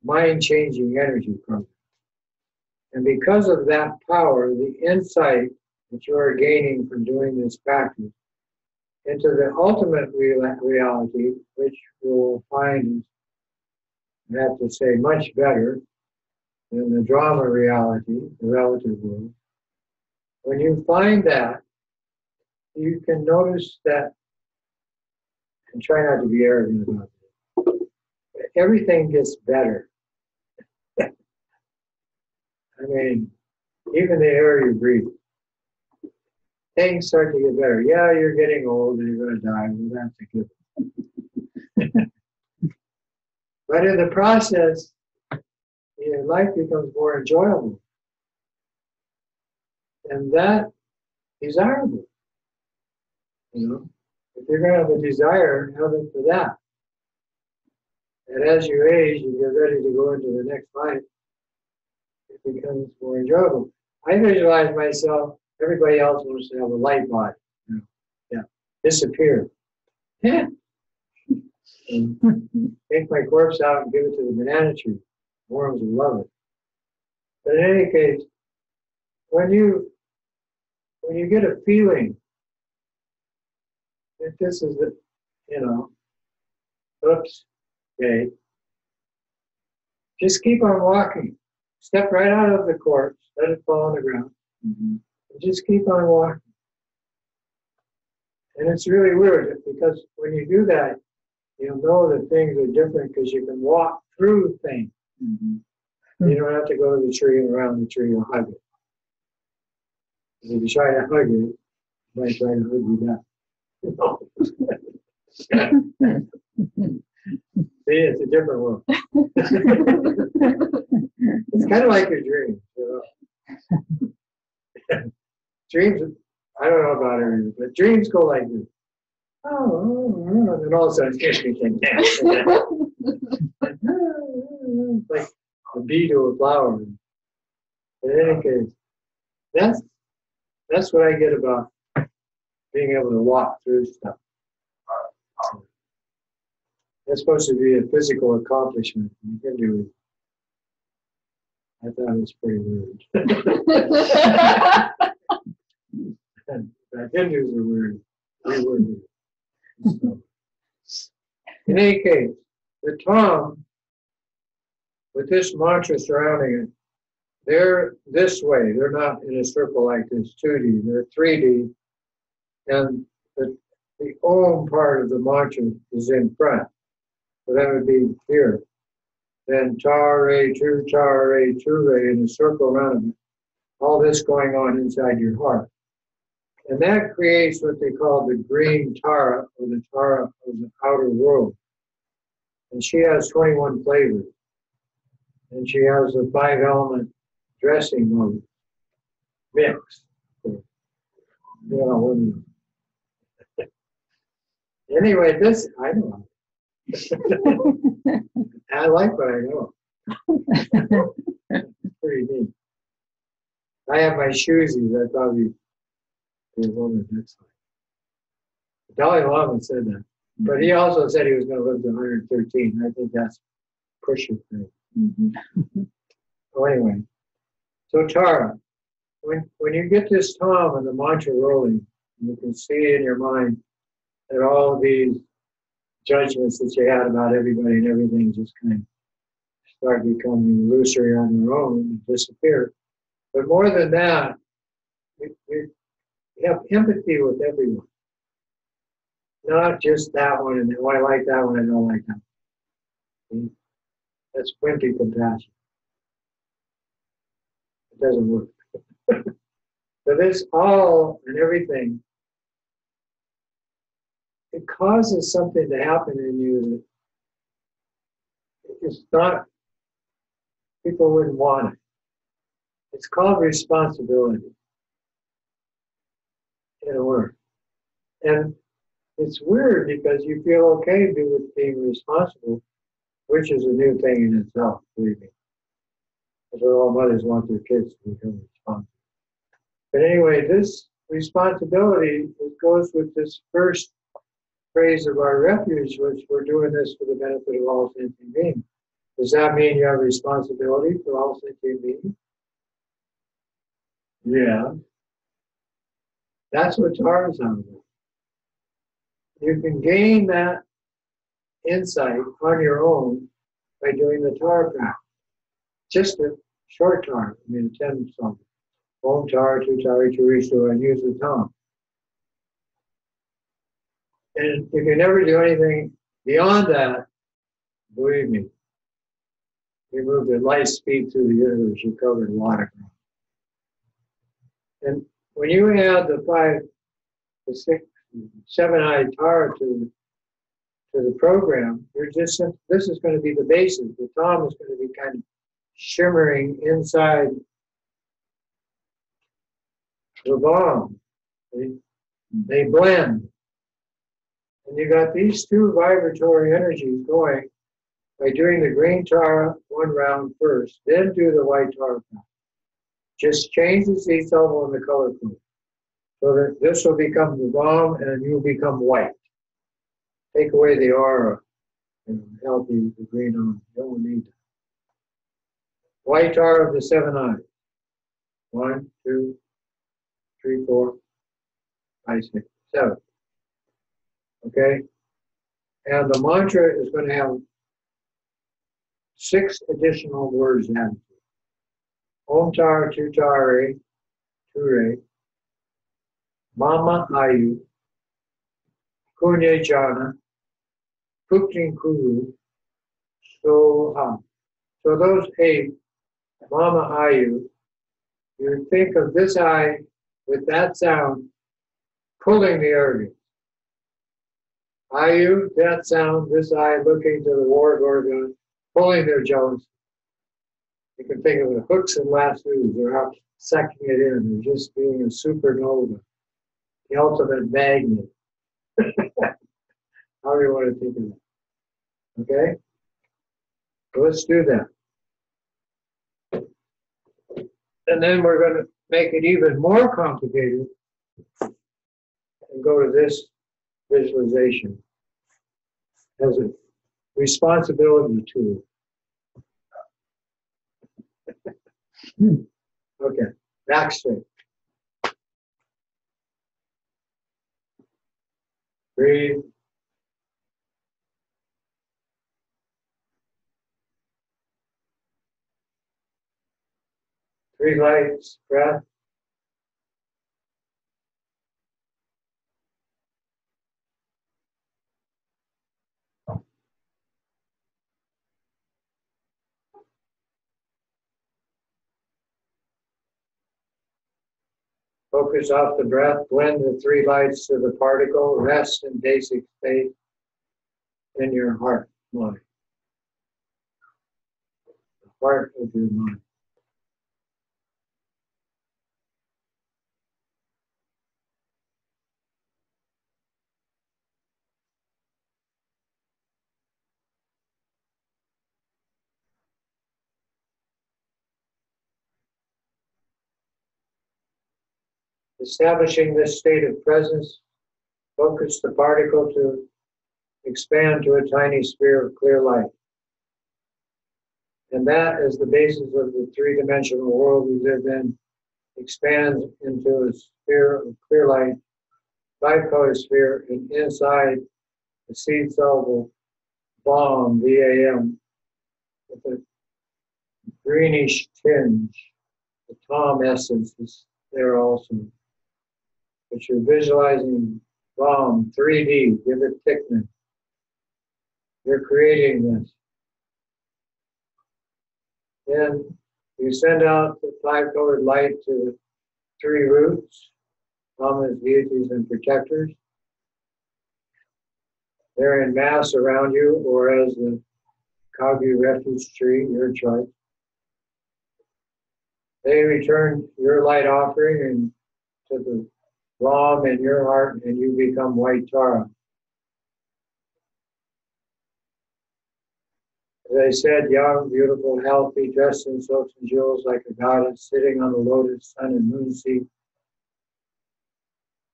mind-changing energy program. And because of that power, the insight that you are gaining from doing this practice into the ultimate reality, which you will find is, I have to say, much better than the drama reality, the relative world. When you find that, you can notice that, and try not to be arrogant about it, everything gets better. I mean, even the air you breathe, things start to get better. Yeah, you're getting old and you're going to die. Well, that's a given. But in the process, your life becomes more enjoyable. And that desirable. You know, if you're going to have a desire, have it for that. And as you age, you get ready to go into the next life, it becomes more enjoyable. I visualize myself, everybody else wants to have a light body. You know, yeah, disappear. Yeah. And take my corpse out and give it to the banana tree. Worms will love it. But in any case, when you get a feeling that this is the, oops, okay, just keep on walking. Step right out of the corpse, let it fall on the ground, and just keep on walking. And it's really weird because when you do that, you'll know that things are different because you can walk through things. You don't have to go to the tree and around the tree or hug it. Because if you try to hug it, it might try to hug you back. See, it's a different world. It's kind of like your dreams. Dreams, I don't know about everything, but dreams go like this. Oh, and then all of a sudden, everything. Like a bee to a flower. In any case, that's what I get about being able to walk through stuff. That's supposed to be a physical accomplishment. You can do it. I thought it was pretty weird. Hindus are weird. We were weird. So, in any case, the Tom, with this mantra surrounding it, they're this way. They're not in a circle like this, 2D. They're 3D. And the Om part of the mantra is in front. So that would be here. Then Tare, True Tare, True Ray in a circle around it. All this going on inside your heart. And that creates what they call the green Tara, or the Tara of the outer world. And she has 21 flavors. And she has a 5-element dressing mode mix. Anyway, this, I know. I like what I know. Pretty neat. I have my shoesies. I probably be a woman next time. The Dalai Lama said that. But he also said he was going to live to 113. I think that's pushing things. So anyway, so Tara, when you get this Tom and the mantra rolling, you can see in your mind that all of these judgments that you had about everybody and everything just kind of start becoming illusory on their own and disappear. But more than that, you have empathy with everyone. Not just that one, and oh, I like that one, I don't like that one. That's wimpy compassion. It doesn't work. So this all and everything, it causes something to happen in you that it's not, people wouldn't want it. It's called responsibility, in a word. And it's weird because you feel okay with being responsible, which is a new thing in itself, believe me. That's what all mothers want their kids to become responsible. But anyway, this responsibility, it goes with this first phrase of our refuge, which we're doing this for the benefit of all sentient beings. Does that mean you have responsibility for all sentient beings? Yeah. That's what Tara is on. You can gain that insight on your own by doing the Tara practice. Just a short Tara, 10 something. Om Tara, Tu Tara, Charisto, and use the tongue. And if you never do anything beyond that, believe me, you move at light speed through the universe, you covered a lot of ground. And when you add the 5, the 6, 7-eyed Tara to the program, this is going to be the basis. The Tom is going to be kind of shimmering inside the bomb. They blend. And you got these two vibratory energies going by doing the green Tara one round first, then do the white Tara. Just change the seed level and the color code. So that this will become the bomb and you'll become white. Take away the aura and help you the green on. You don't need that. White Tara of the 7 eyes. 1, 2, 3, 4, 5, 6, 7. Okay? And the mantra is going to have 6 additional words added to it. Om Tara Tu Tara Ture Mama Ayu Kunye Jana Puktin Kuru Soha. So those 8, Mama Ayu, you think of this eye with that sound pulling the organ. Ayu, that sound, this eye looking to the ward organ, pulling their jaws. You can think of the hooks and lassos. They're out sucking it in. They're just being a supernova, the ultimate magnet. How do you want to think of that? Okay? So let's do that. And then we're going to make it even more complicated and go to this visualization as a responsibility tool. Okay, back straight. Breathe. Three lights, breath. Focus off the breath, blend the 3 lights to the particle, rest in basic state in your heart, mind. The heart of your mind. Establishing this state of presence, focus the particle to expand to a tiny sphere of clear light. And that is the basis of the 3-dimensional world we live in, expands into a sphere of clear light, 5-color sphere, and inside the seed soluble bomb, VAM, with a greenish tinge. The Tom essence is there also. But you're visualizing bomb, 3D, give it thickness. You're creating this. Then you send out the 5-colored light to the 3 roots, Brahmas, deities, and protectors. They're in mass around you, or as the Kagyu refuge tree, your choice. They return your light offering and to the Ram in your heart, and you become white Tara. As I said, young, beautiful, healthy, dressed in silks and jewels like a goddess, sitting on the lotus, sun and moon seat.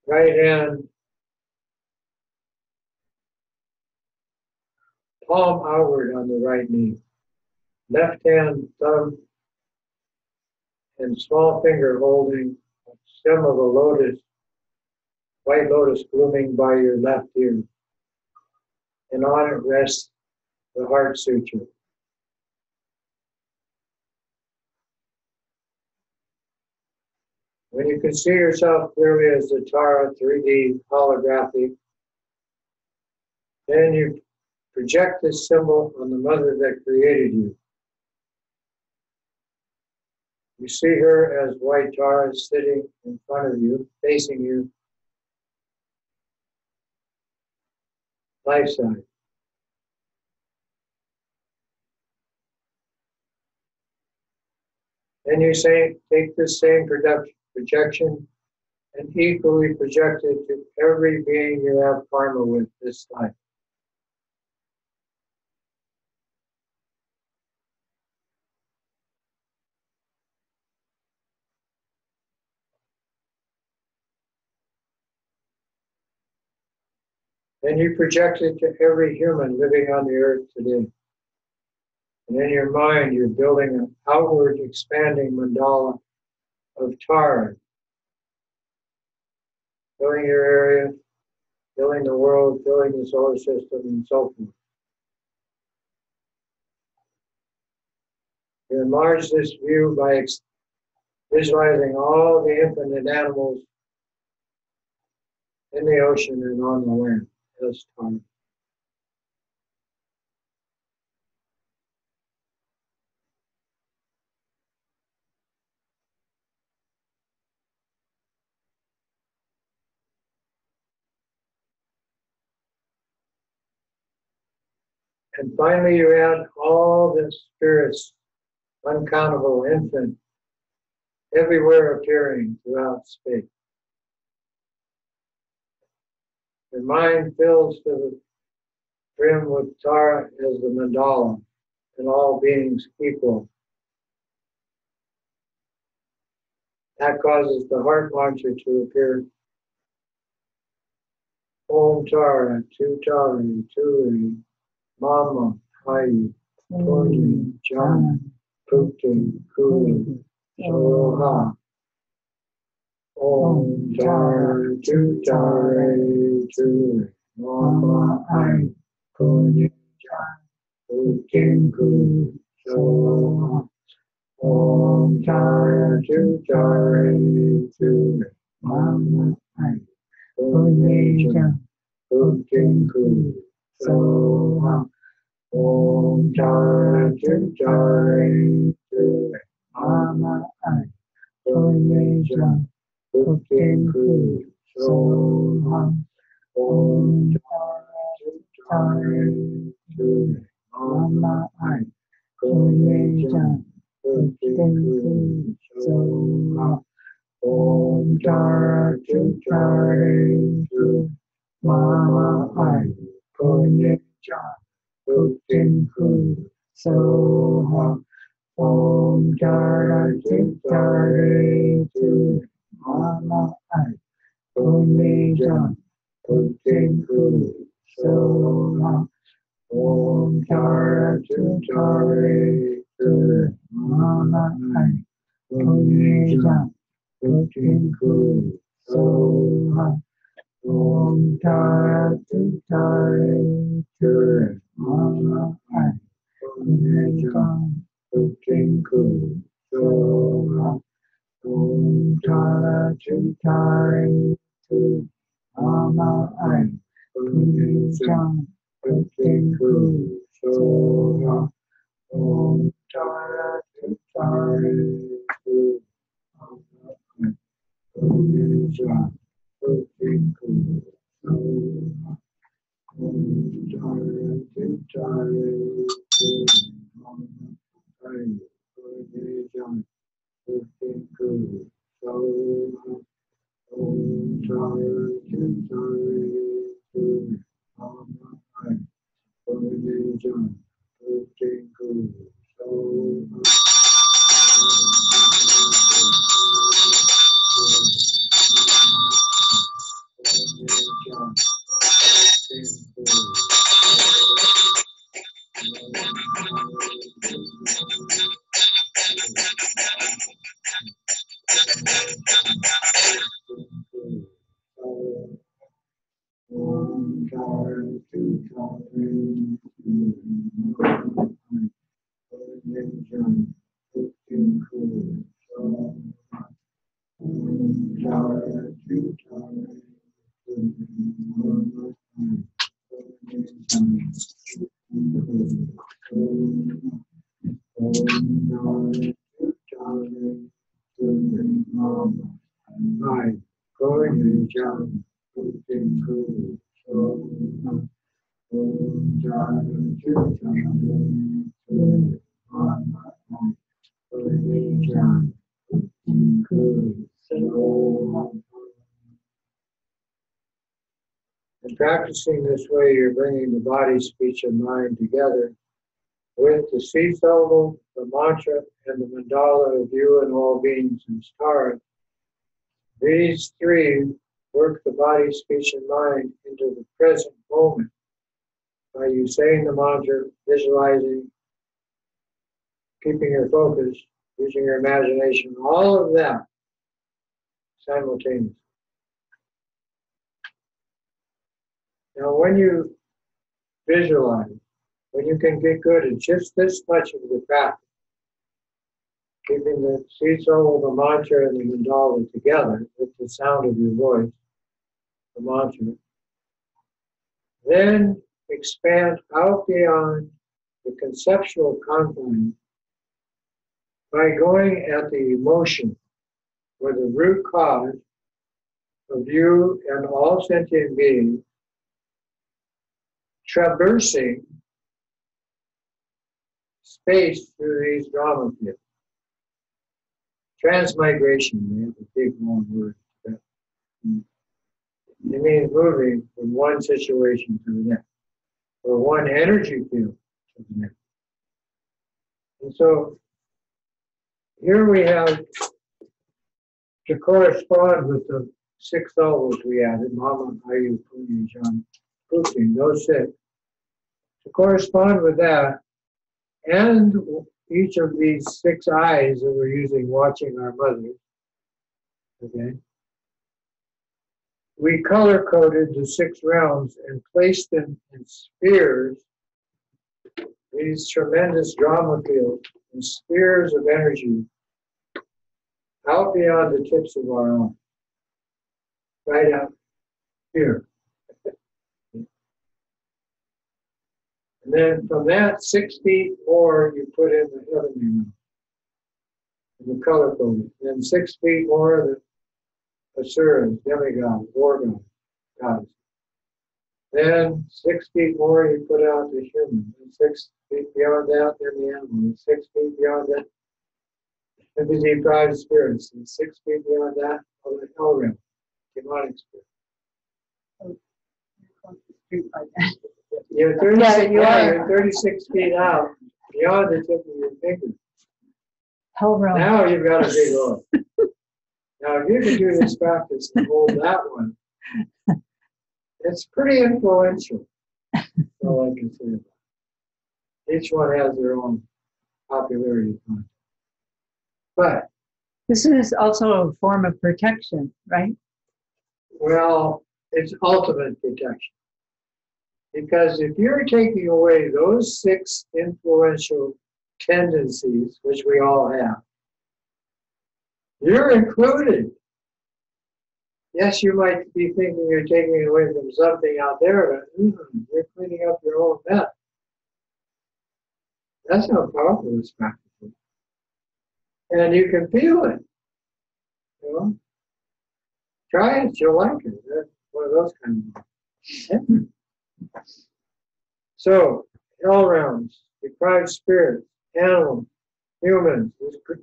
Right hand, palm outward on the right knee. left hand, thumb, and small finger holding the stem of a lotus, white lotus blooming by your left ear. And on it rests the Heart Sutra. When you can see yourself clearly as the Tara 3D holographic, then you project this symbol on the mother that created you. You see her as white Tara sitting in front of you, facing you, life-size. Then you say, take this same projection and equally project it to every being you have karma with this life. Then you project it to every human living on the earth today. And in your mind, you're building an outward expanding mandala of Tara, filling your area, filling the world, filling the solar system, and so forth. You enlarge this view by visualizing all the infinite animals in the ocean and on the land as Tara. And finally, you add all the spirits, uncountable, infinite, everywhere appearing throughout space. Your mind fills to the brim with Tara as the mandala, and all beings equal. That causes the heart mantra to appear. Om Tara, Tu Tara, Turi, Mama, Hayu, Puni, Jana, Putin, Kuli, Soha. Om Tara, Tu Tara, Turi, Mama, Hayu, Puni, Jana, Putin, Kuli, Soha. Om Tara, Tu Tara, Turi, Mama, Hayu, Puni, Jana, Putin, Kuli, Soha. Om Tara, Tu Tara, Turi, Mama, Hayu, Puni, Jana, Putin, Kuli, Soha. Om Tara, Tu Tara, Turi, Mama, Hayu, Puni, Jana, Putin, Kuli, Soha. Om Tara, Tu Tara, Turi, Mama, Hayu, Puni, Jana, Putin, Kuli, Soha. Om Tara, Tu Tara, Turi, Mama, Hayu, Puni, Jana, Putin, Kuli, Soha. Om Tara, Tu Tara, Turi, Mama, Hayu, Puni, Jana, Putin, Kuli, Soha. Om Tara, Tu Tara, Turi, Mama, Hayu, Puni, Jana, Putin, Kuli, Soha. Om Tara, Tu Tara, Turi, Mama, Hayu, Puni, Jana, Putin, Kuli, Soha. Om Tara, Tu Tara, Turi, Mama, Hayu, Puni, Jana, Putin, Kuli, Soha. Om Tara, Tu Tara, Turi, Mama, Hayu, Puni, Jana, Putin, Kuli, Soha. Om Tara, Tu Tara, Turi, Mama, Hayu, Puni, Jana, Putin, Kuli, Soha. Om Jana Putin Kuru Soha Om Jana Jana Jana Putin Kuru Soha. In practicing this way, you're bringing the body, speech, and mind together with the seed syllable, the mantra, and the mandala of you and all beings and stars. These three work the body, speech, and mind into the present moment by you saying the mantra, visualizing, keeping your focus, using your imagination, all of that simultaneously. Now, when you visualize, when you can get good at just this much of the practice, keeping the seed syllable, the mantra, and the mandala together with the sound of your voice, the mantra, then expand out beyond the conceptual confines by going at the emotion or the root cause of you and all sentient beings traversing space through these drama fields. Transmigration, we have a big long word for that. It means moving from one situation to the next, or one energy field to the next. And so here we have, to correspond with the 6 syllables we added, Mama, Ayu, Puni, Jan, Putin, those 6. To correspond with that, and each of these 6 eyes that we're using watching our mothers, okay, we color-coded the 6 realms and placed them in spheres, these tremendous drama fields, and spheres of energy out beyond the tips of our arms, right out here. And then from that 6 feet more, you put in the heavenly realm, and the color coded. Then 6 feet more, the asuras, demigods, gorgons, gods. Then 6 feet more, you put out the human. And 6 feet beyond that, then the animal. And 6 feet beyond that, the deprived spirits. And 6 feet beyond that, all the hell realm, demonic spirits. You're 36, you're 36 feet out, beyond the tip of your finger. Hell realm. Now you've got a big orb. Now, if you can do this practice and hold that one, it's pretty influential. That's all I can say about it. Each one has their own popularity content. But, This is also a form of protection, right? well, it's ultimate protection. Because if you're taking away those 6 influential tendencies, which we all have, you're included. Yes, you might be thinking you're taking it away from something out there, but you're cleaning up your own mess. That's how powerful this practice is. And you can feel it. You know? Try it, you'll like it. That's one of those kinds of things. So, hell realms, deprived spirits, animals, humans,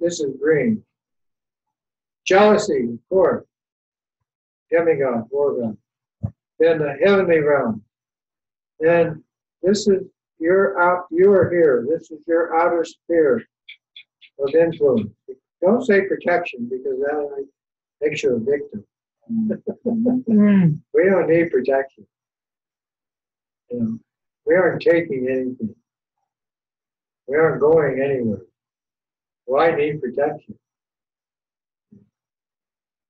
this is green. Jealousy, of course. Demigod, gorgon. Then the heavenly realm. Then this is you are here. This is your outer sphere of influence. Don't say protection because that makes you a victim. We don't need protection. You know, we aren't taking anything. We aren't going anywhere. Why need protection?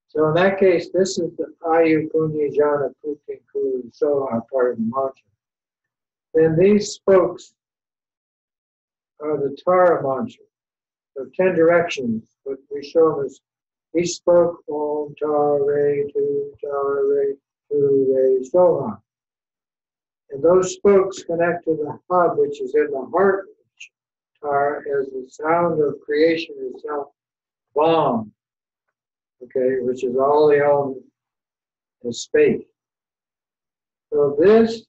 So in that case, this is the Ayu Punya Jana Putin Kuru Soha part of the mantra. Then these spokes are the Tara mantra. So 10 directions, but we show them as each spoke Om Tare Tu Re Soha. And those spokes connect to the hub, which is in the heart of Tara, as the sound of creation itself, Bom. Okay, which is all the elements as space. So this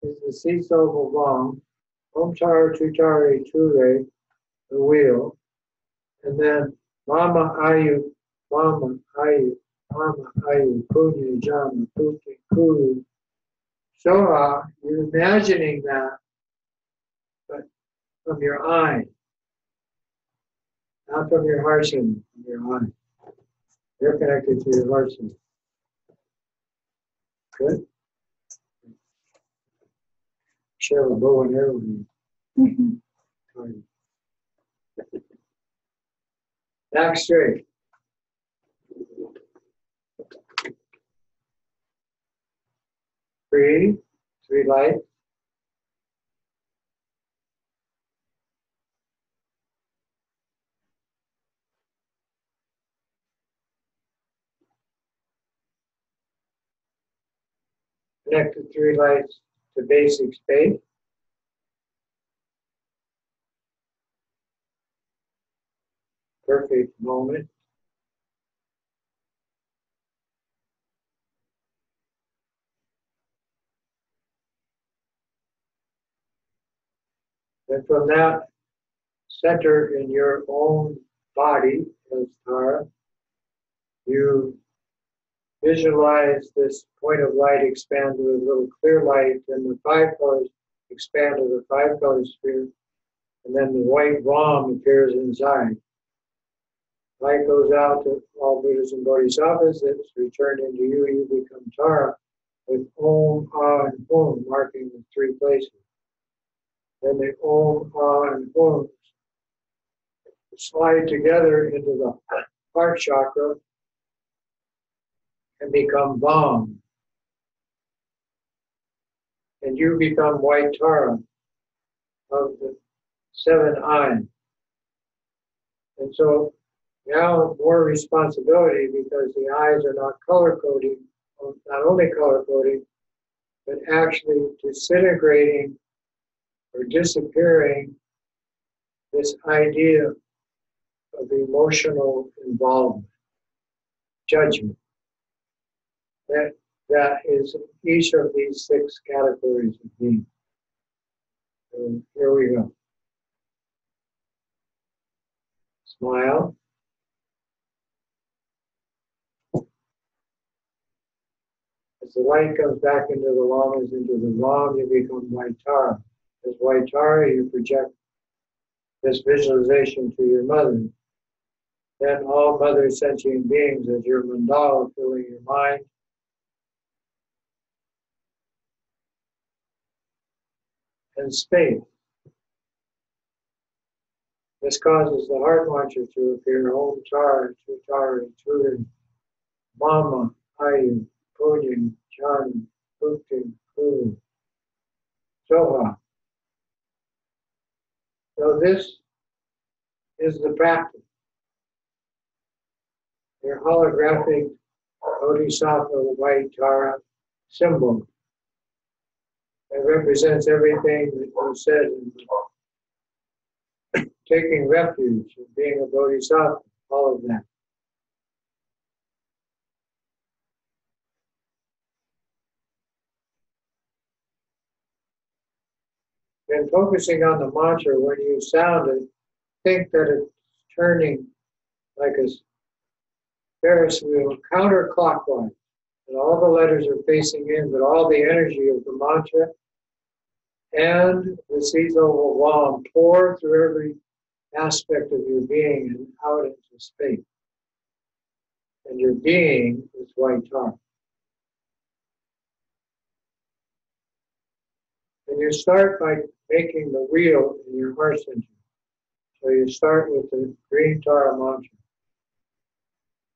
is the Seesaw Vong, Om Tara Tutari Ture, the wheel, and then Mama Ayu, Mama Ayu, Mama Ayu, Punya Jama, Puti Kuru. So you're imagining that, but from your eye, not from your heart center, from your eye. They're connected to your heart center. Good? Share a bow and arrow with you. Back straight. Breathe. 3 lights. Connect the 3 lights to basic space. Perfect moment. And from that center in your own body, as Tara, you visualize this point of light expand to a little clear light, and the 5 colors expand to the 5 color sphere, and then the white bomb appears inside. Light goes out to all Buddhas and Bodhisattvas, it's returned into you, you become Tara, with Om, Ah, and Hum marking the 3 places. Then the Om, Ah, and Hum slide together into the heart chakra and become Vam. And you become white Tara of the 7 eyes. And so now more responsibility, because the eyes are not color coding, not only color coding, but actually disintegrating or disappearing this idea of emotional involvement, judgment. That is each of these 6 categories of being. So here we go. Smile. As the light comes back into the lamas, into the Ram, you become white Tara. As white Tara, you project this visualization to your mother. Then all mother sentient beings as your mandala filling your mind. And space. This causes the heart mantra to appear. Om Tara, Tutara, Turin, Mama, Ayu, Punya, Jana, Bhukti, Kuru, Soha. So this is the practice. Your holographic Bodhisattva white Tara symbol that represents everything that was said in taking refuge and being a Bodhisattva, all of that. And focusing on the mantra, when you sound it, think that it's turning like a Ferris wheel counterclockwise. And all the letters are facing in, but all the energy of the mantra and the Seesaw will pour through every aspect of your being and out into space. And your being is white Tara. And you start by making the wheel in your heart center. So you start with the green Tara mantra.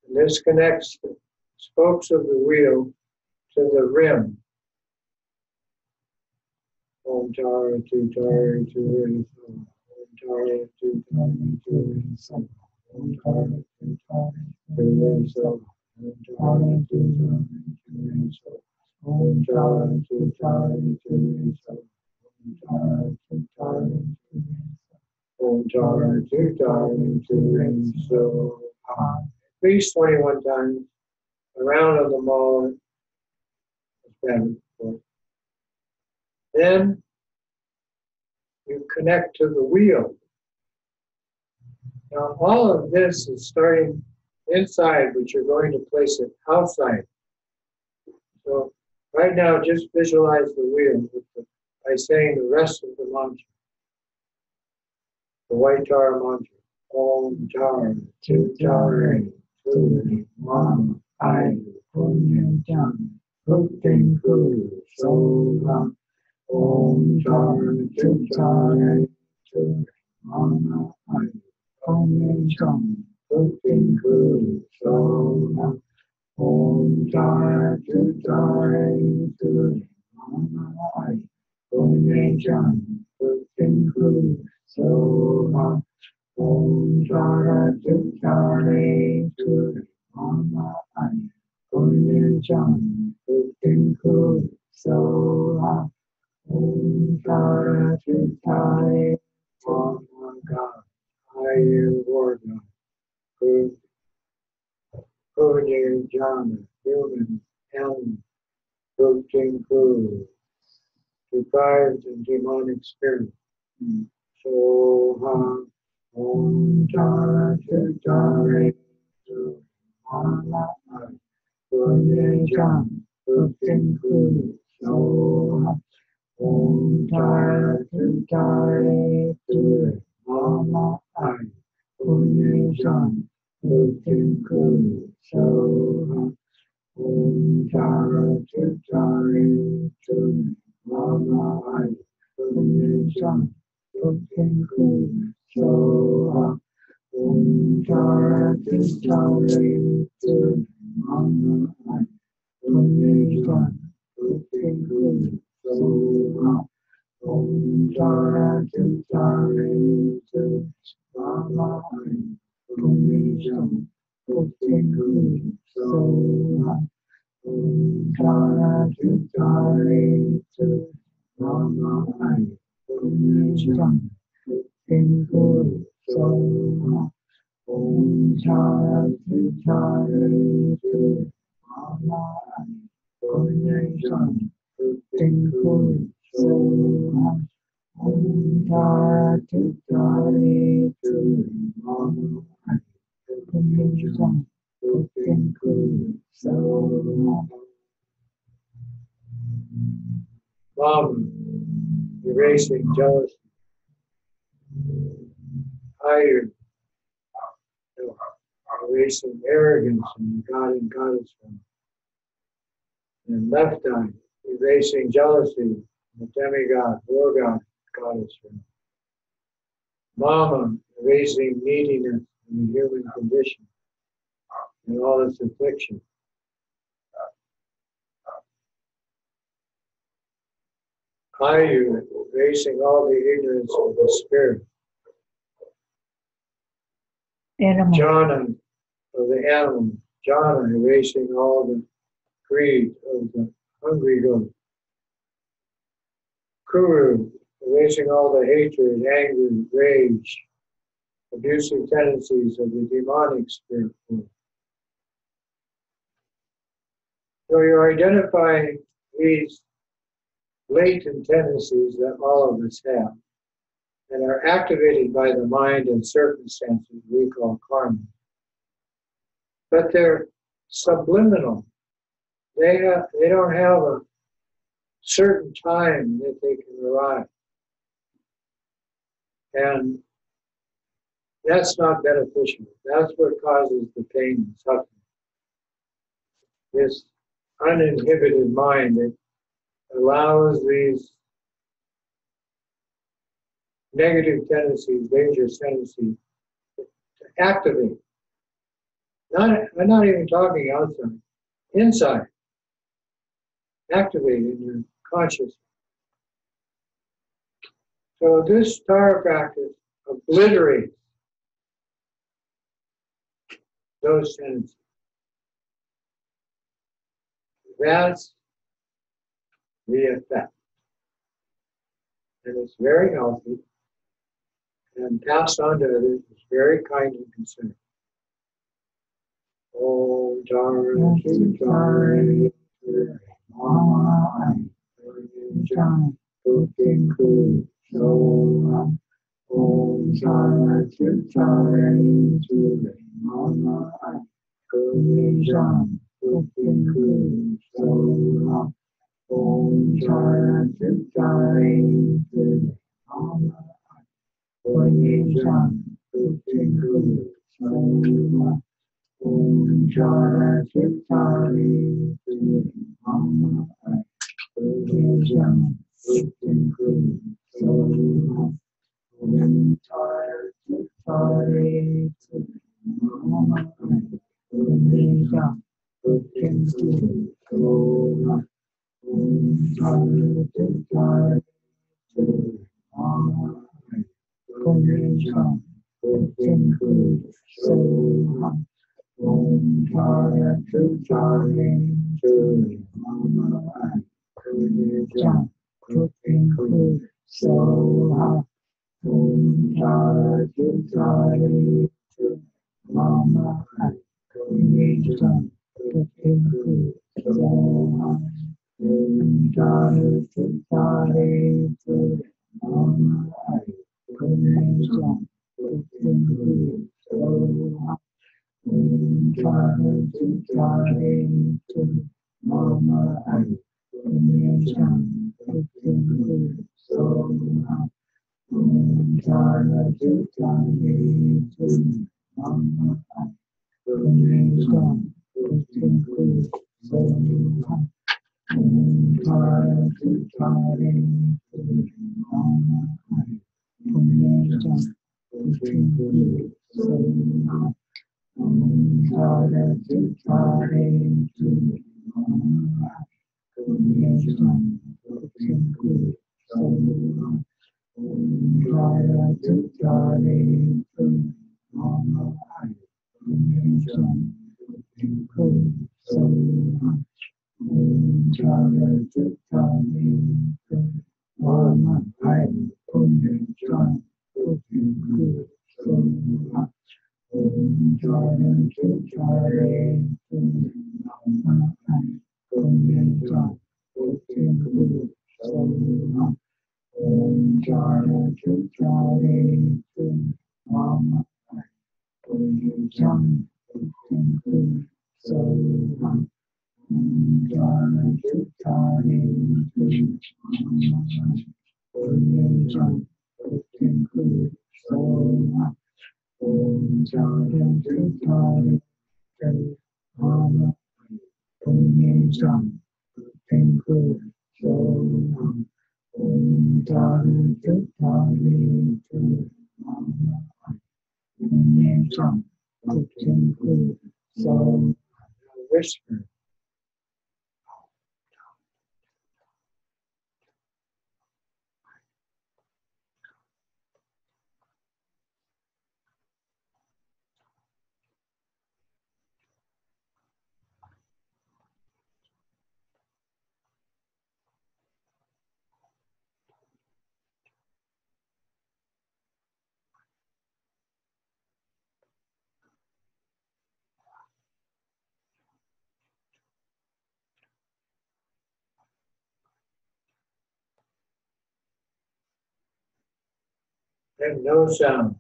And this connects the spokes of the wheel to the rim. Om Tara, Tutara, Turin, Om Tara, Tutara, Turin, Om Tara, Tutara, Turin, Om Tara, Tutara, Turin, Om Tara, Tutara, Turin, Om Tara, Tutara, Turin, so at least 21 times. around on the mall. It's better, of course. Then you connect to the wheel. Now, all of this is starting inside, but you're going to place it outside. So right now, just visualize the wheel by saying the rest of the mantra. The White Tara mantra. Om Tara, Tara, Turi, Mama, I, Punya, Jan, Putin, Kuru, Sola, Om Tara, Tara, Turi, Mama, I, Punya, Jan, Putin, Kuru, Sola, Om Tara, Tara, Turi, Mama, I, Punya, Jan, Putin, Kuru, Sola, Om Tara, Tara, Turi, Mama, I, Punya, Jan, Putin, Kuru, Sola, Om Tara, Tara, Mama, God, I am Lord God, Punya, Jan, human, animal, Putin, Kuru, deprived and demonic spirit. Soha, Om Tara, Tara, Turi, Mama, I, Punya, Jan, Putin, Kuru, Soha, Om Tara, Tara, Turi, Mama, I, Punya, Jan, Putin, Kuru, Soha, Om Tara, Tara, Turi, Mama, I, Punya, Jan, Putin, Kuru, Soha, Om Tara, Tara, Turi, Mama, I, Punya, Jan, Putin, Kuru, Soha, Om Tara, Tara, Turi, Mama, I, Punya, Jan, Putin, Kuru, Soha, Om Tara, Tara, Turi, Mama, I, Punya, Jan, Putin, Kuru, Soha, Om Tara, Tara, Turi, Mama, I, Punya, Jan, Putin, Kuru, Soha, Om Tara, Tara, Turi, Mama, I, Punya, Jan, Putin, Kuru, Soha. Mama, erasing jealousy, higher, erasing arrogance in the God and Goddess realm. And left eye, erasing jealousy in the demigod, war God, Goddess realm. Mama, erasing neediness in the human condition and all its affliction. Ayu, erasing all the ignorance of the spirit. Animal. Jhana, of the animal. Jhana, erasing all the greed of the hungry goat. Kuru, erasing all the hatred, anger, rage, abusive tendencies of the demonic spirit. So you're identifying these latent tendencies that all of us have and are activated by the mind and circumstances we call karma. But they're subliminal. They don't have a certain time that they can arrive. And that's not beneficial. That's what causes the pain and suffering. This uninhibited mind that allows these negative tendencies, dangerous tendencies, to activate. I'm not even talking outside, inside. Activate in your consciousness. So this Tara practice obliterates those tendencies. That's the effect. And it's very healthy and passed on to others is very kind and considerate. Om Tara Sutare Mama Jam Putin Ku So Om Tara Sutare Mama Jam Putin Ku So Om Tara Sutare Mama Jam Putin Ku So Om Jara Chitari Mama Jam Putin So Om Jara Chitari Mama Jam Putin So Om Jara Chitari Mama Jam Putin So Om Jaya Chutare Mama Jam Putin So Om Jaya Chutare Mama Jam Putin So Om Jaya Chutare Mama Jam Putin So Om Jaya Chutare Mama Jam Putin So Om Jaya Chutare Mama Jam Putin So Om Jaya Chutare Mama Jam Putin So Om Jaya Chutare Mama Jam Putin So Om Jaya Chutare Mama Jam Putin So Om Jaya Chutare Mama Jam Putin So Om Jaya Chutare Mama Jam Putin So Om Jaya Chutare Mama Jam Putin So Om Jaya Chutare Mama Jam Putin So Om Jaya Chutare Mama Jam Putin So Om Jaya Chutare Mama Jam Putin So whisper. And no sound.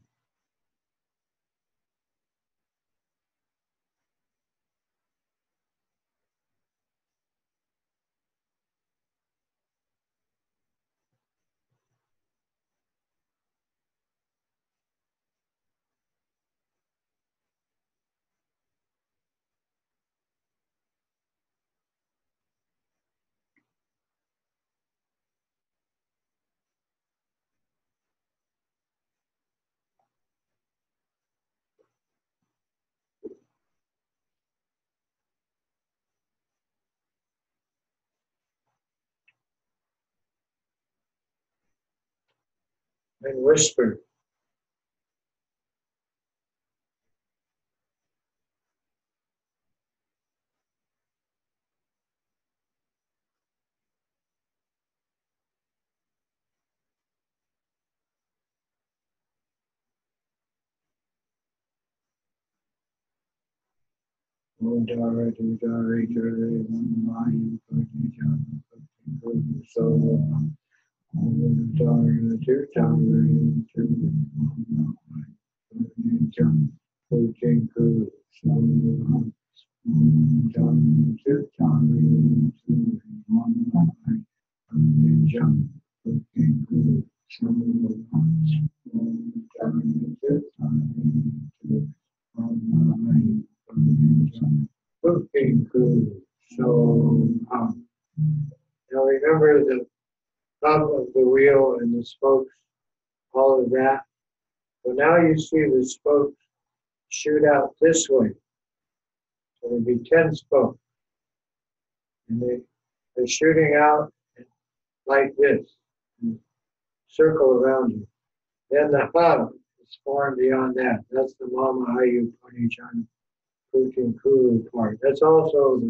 And whisper. Om Dara Dudari Dure Mamayu Pujam Pujam So Om Dara Dudari Dure Mamayu Pujam Pujam So Om Dara Dudari Dure Mamayu Pujam Pujam So Om Dara Dudari Okay, good. So, now remember the top of the wheel and the spokes, all of that. So now you see the spokes shoot out this way. So there'll be 10 spokes. And they're shooting out like this, and circle around you. Then the hub is formed beyond that. That's the Mama Ayu Panichan Putin Kuru part. That's also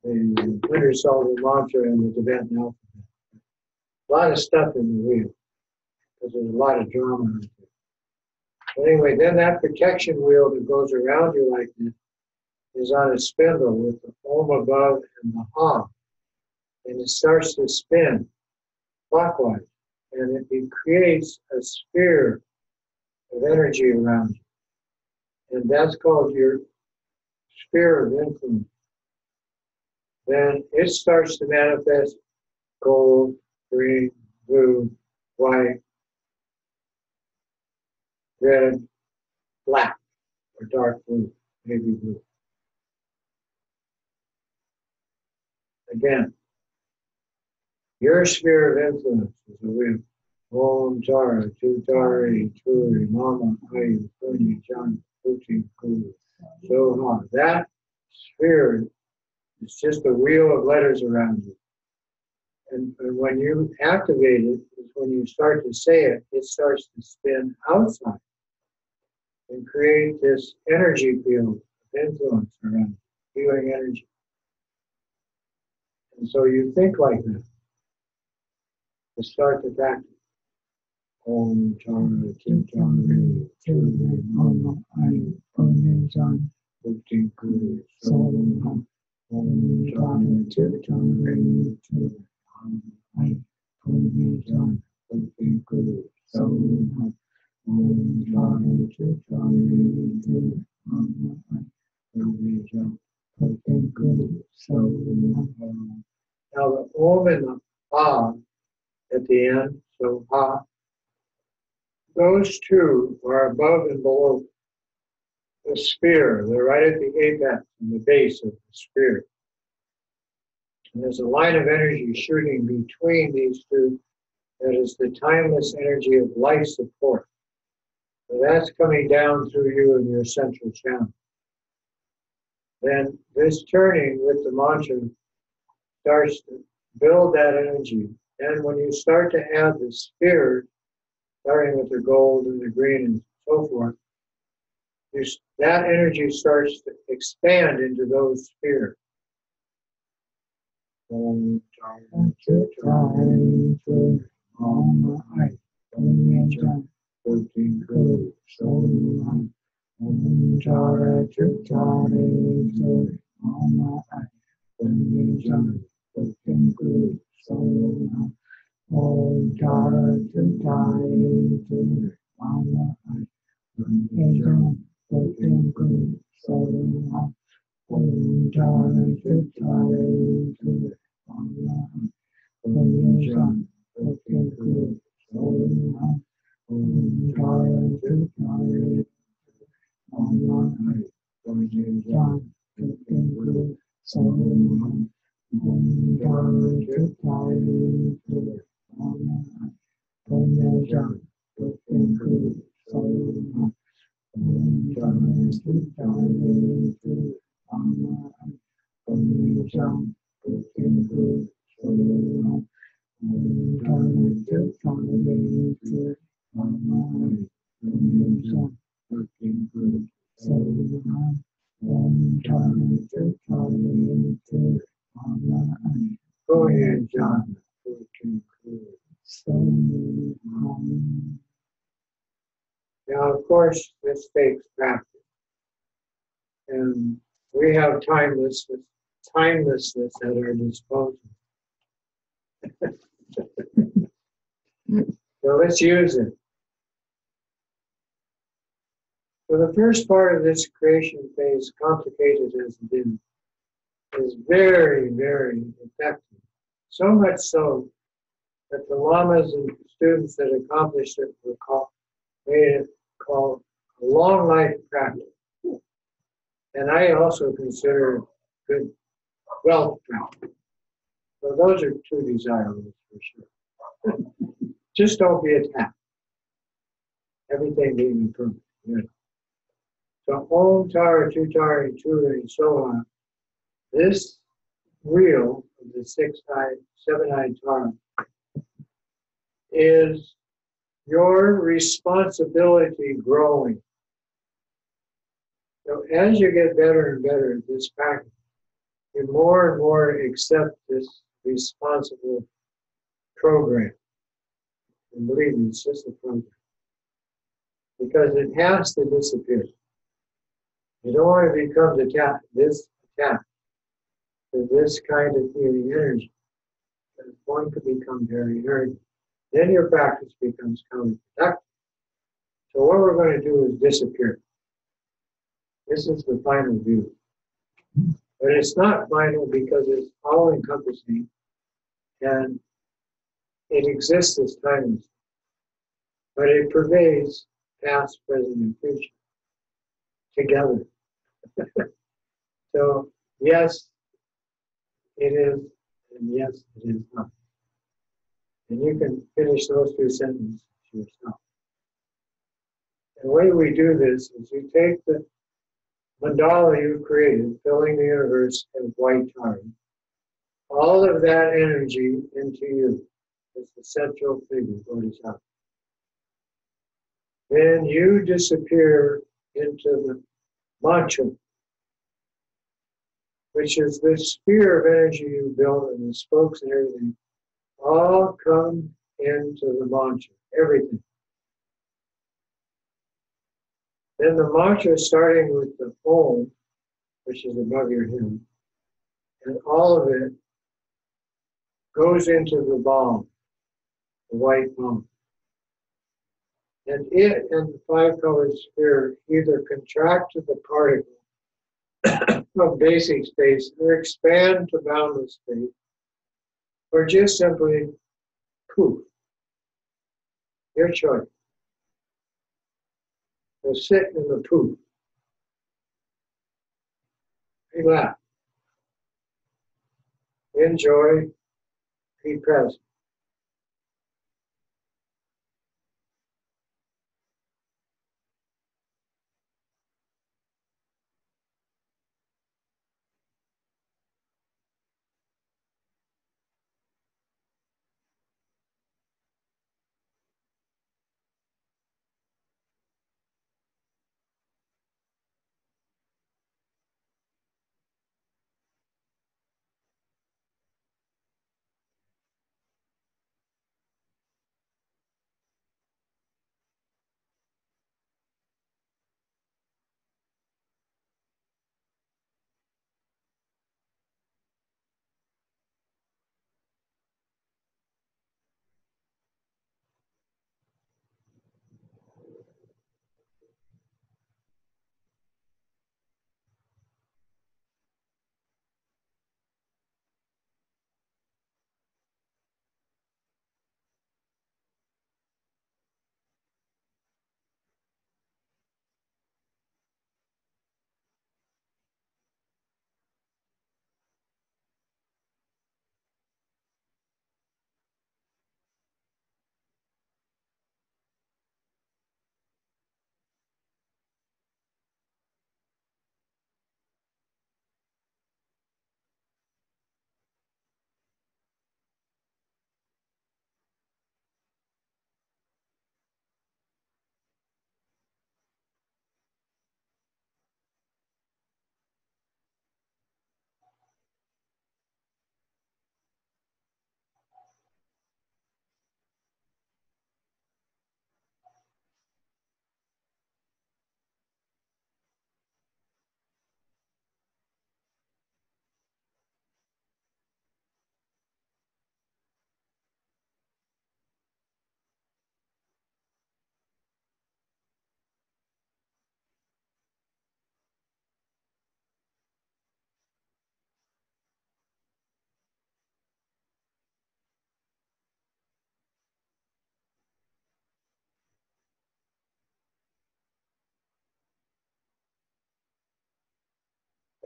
the winter solver mantra in the Tibetan alphabet. A lot of stuff in the wheel, because there's a lot of drama out there. Anyway, then that protection wheel that goes around you like this is on a spindle with the Om above and the Ha. And it starts to spin clockwise. And it creates a sphere of energy around you. And that's called your sphere of influence. Then it starts to manifest gold, green, blue, white, red, black, or dark blue, navy blue. Again, your sphere of influence is a wheel. Om Tara, Tutari, Turi, Mama, Ayu, Puni, Jan, Puti, Kuru, Soha. That sphere is just a wheel of letters around you. And when you activate it, is when you start to say it, it starts to spin outside and create this energy field of influence around you, healing energy. And so you think like that to start the practice. Om Tara Tutari Turi Mama Ayu Puni Jan Puti Kuru Soha. Om Tara Tutari Turi Mama Ayu Puni Jan Puti Kuru Soha. Om Tara Tutari Turi Mama Ayu Puni Jan Puti Kuru Soha. Now the Om and the Ah at the end, so Ha, those two are above and below the sphere. They're right at the apex and the base of the sphere. And there's a line of energy shooting between these two that is the timeless energy of life support. So that's coming down through you in your central channel. Then this turning with the mantra starts to build that energy. And when you start to add the sphere, starting with the gold and the green and so forth, that energy starts to expand into those spheres. Om Tara Tutari Turi Mama Ayu Puni Jan Puti Kuru Soha. Om Tara Tutari Turi Mama Ayu Puni Jan Puti Kuru Soha. Om Tara Tutari Turi Mama Ayu Puni Jan Puti Kuru Soha. Om Tara Tutari Turi Mama Ayu Puni Jan Puti Kuru Soha. Om Tara Tutari Mama Ayu Puni Jan Puti Kuru Soha. Om Tara Tutari Turi Mama Ayu Puni Jan Puti Kuru Soha. Om Tara Tutari Turi Mama Ayu Puni Jan Puti Kuru Soha. Om Tara Tutari Turi Mama Ayu Puni Jan Puti Kuru Soha. Om Tara Tutari Turi Mama Ayu Puni Jan Puti Kuru Soha. Now, of course, this takes practice. And We have timelessness at our disposal. So let's use it. So the first part of this creation phase, complicated as it is very, very effective. So much so that the lamas and students that accomplished it made it called a long life practice. And I also consider it good wealth practice. So those are two desirables for sure. Just don't be attacked. Everything being improved. You know. So Om Tara, Tutara, and Tura, and so on. This wheel of the seven-eyed Tara is your responsibility growing. So as you get better and better at this practice, you more and more accept this responsible program. And believe me, it's just a program. Because it has to disappear. You don't want to become attached to this kind of healing energy. Because one could become very arrogant. Then your practice becomes counterproductive. So what we're going to do is disappear. This is the final view. But it's not final because it's all-encompassing and it exists as timeless. But it pervades past, present, and future together. So, yes, it is, and yes, it is not. And you can finish those two sentences yourself. The way we do this is you take the mandala you've created, filling the universe in white Tara, all of that energy into you as the central figure, Bodhisattva. Then you disappear into the mantra, which is this sphere of energy you built and the spokes and everything, all come into the mantra, everything. Then the mantra, starting with the Om, which is above your head, and all of it goes into the bomb, the white bomb. And it and the five-colored sphere either contract to the particle of basic space or expand to boundless space, or just simply poof. Your choice. So sit in the poof. Relax. Enjoy. Be present.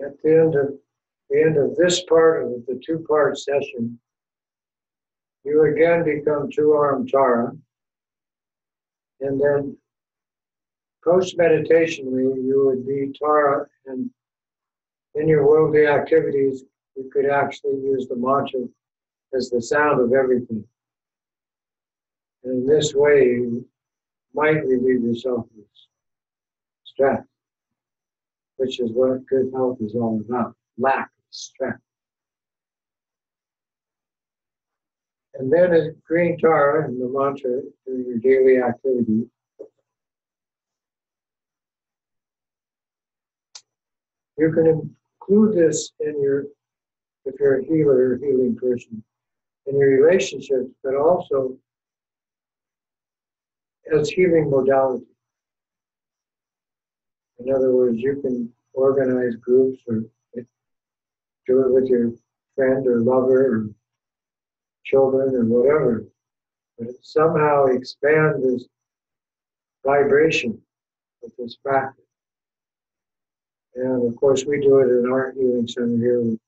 At the end of this part of the two-part session, you again become two-armed Tara, and then post-meditationally, you would be Tara, and in your worldly activities, you could actually use the mantra as the sound of everything. And in this way, you might relieve yourself of stress, which is what good health is all about, lack of stress. And then a green Tara and the mantra during your daily activity. You can include this in your, if you're a healer or healing person, in your relationships, but also as healing modality. In other words, you can organize groups or do it with your friend or lover or children or whatever, but somehow expand this vibration with this practice. And of course, we do it in our healing center here with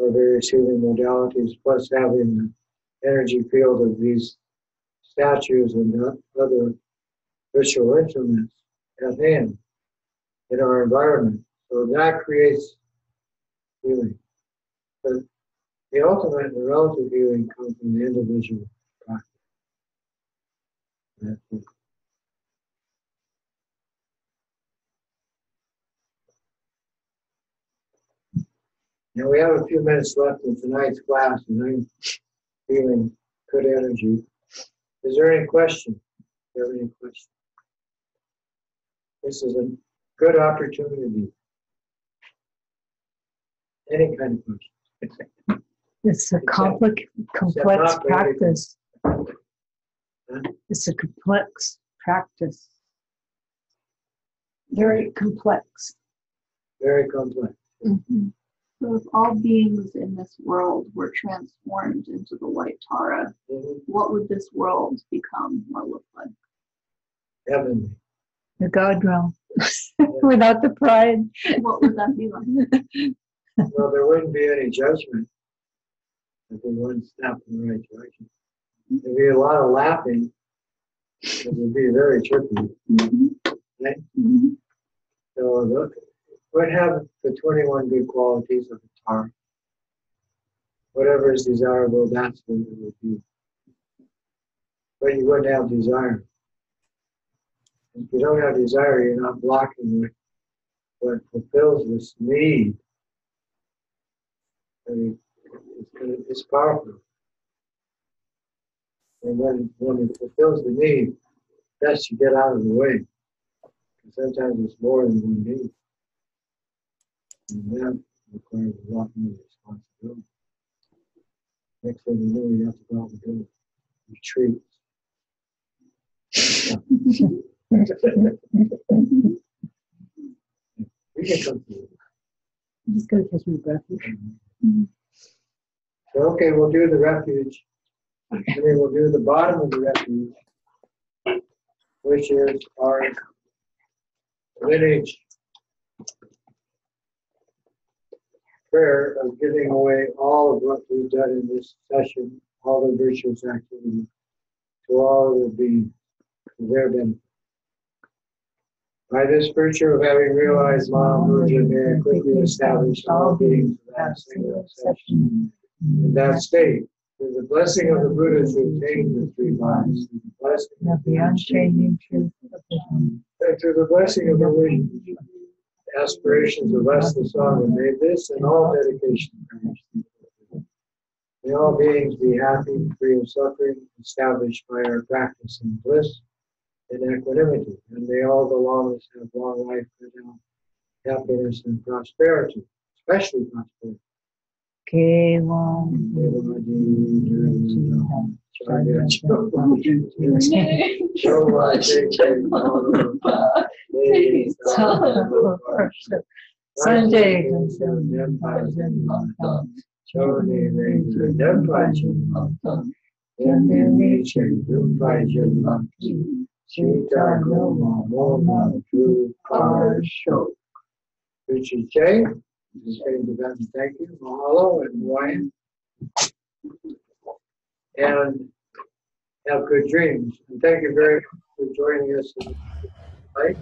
our various healing modalities, plus having the energy field of these statues and other ritual instruments at hand in our environment. So that creates healing. But the ultimate and relative healing comes from the individual practice. That's it. Now we have a few minutes left in tonight's class, and I'm feeling good energy. Is there any question? Do you have any questions? This is a good opportunity. Any kind of question. It's a complex practice. It's a complex practice. Very complex. Very complex. Mm-hmm. So if all beings in this world were transformed into the white Tara, what would this world become or look like? Heavenly. The God realm. Without the pride. What would that be like? Well, there wouldn't be any judgment. There'd be one step in the right direction. There'd be a lot of laughing. It would be very trippy. Mm-hmm. Right? Mm-hmm. So look, what have the 21 good qualities of the Tara? Whatever is desirable, that's what it would be. But you wouldn't have desire. If you don't have desire, you're not blocking what fulfills this need. I mean, it's powerful. And when it fulfills the need, best you get out of the way. Because sometimes it's more than one need. And that requires a lot more responsibility. Next thing you know, you have to go out and do retreats. We can come through. I'm just going to catch my breath. So, okay, we'll do the refuge. And then we'll do the bottom of the refuge, which is our lineage prayer of giving away all of what we've done in this session, all the virtuous activity, to all of the beings, for their benefit. By this virtue of having realized Mahamudra, may I quickly establish all beings without a single exception in that state. Through the blessing of the Buddhas who attained the three lives, through the blessing Of the unchanging truth of the and through the blessing of the wishes, aspirations of us, the song, may this and all dedication perish. May all beings be happy, free of suffering, established by our practice in bliss and equanimity, and may all the lamas have long life, good health, happiness, and prosperity, especially prosperity. Sanjay Which is Jay. Okay, Devin, thank you. Mahalo and Ryan. And have good dreams. And thank you very much for joining us tonight.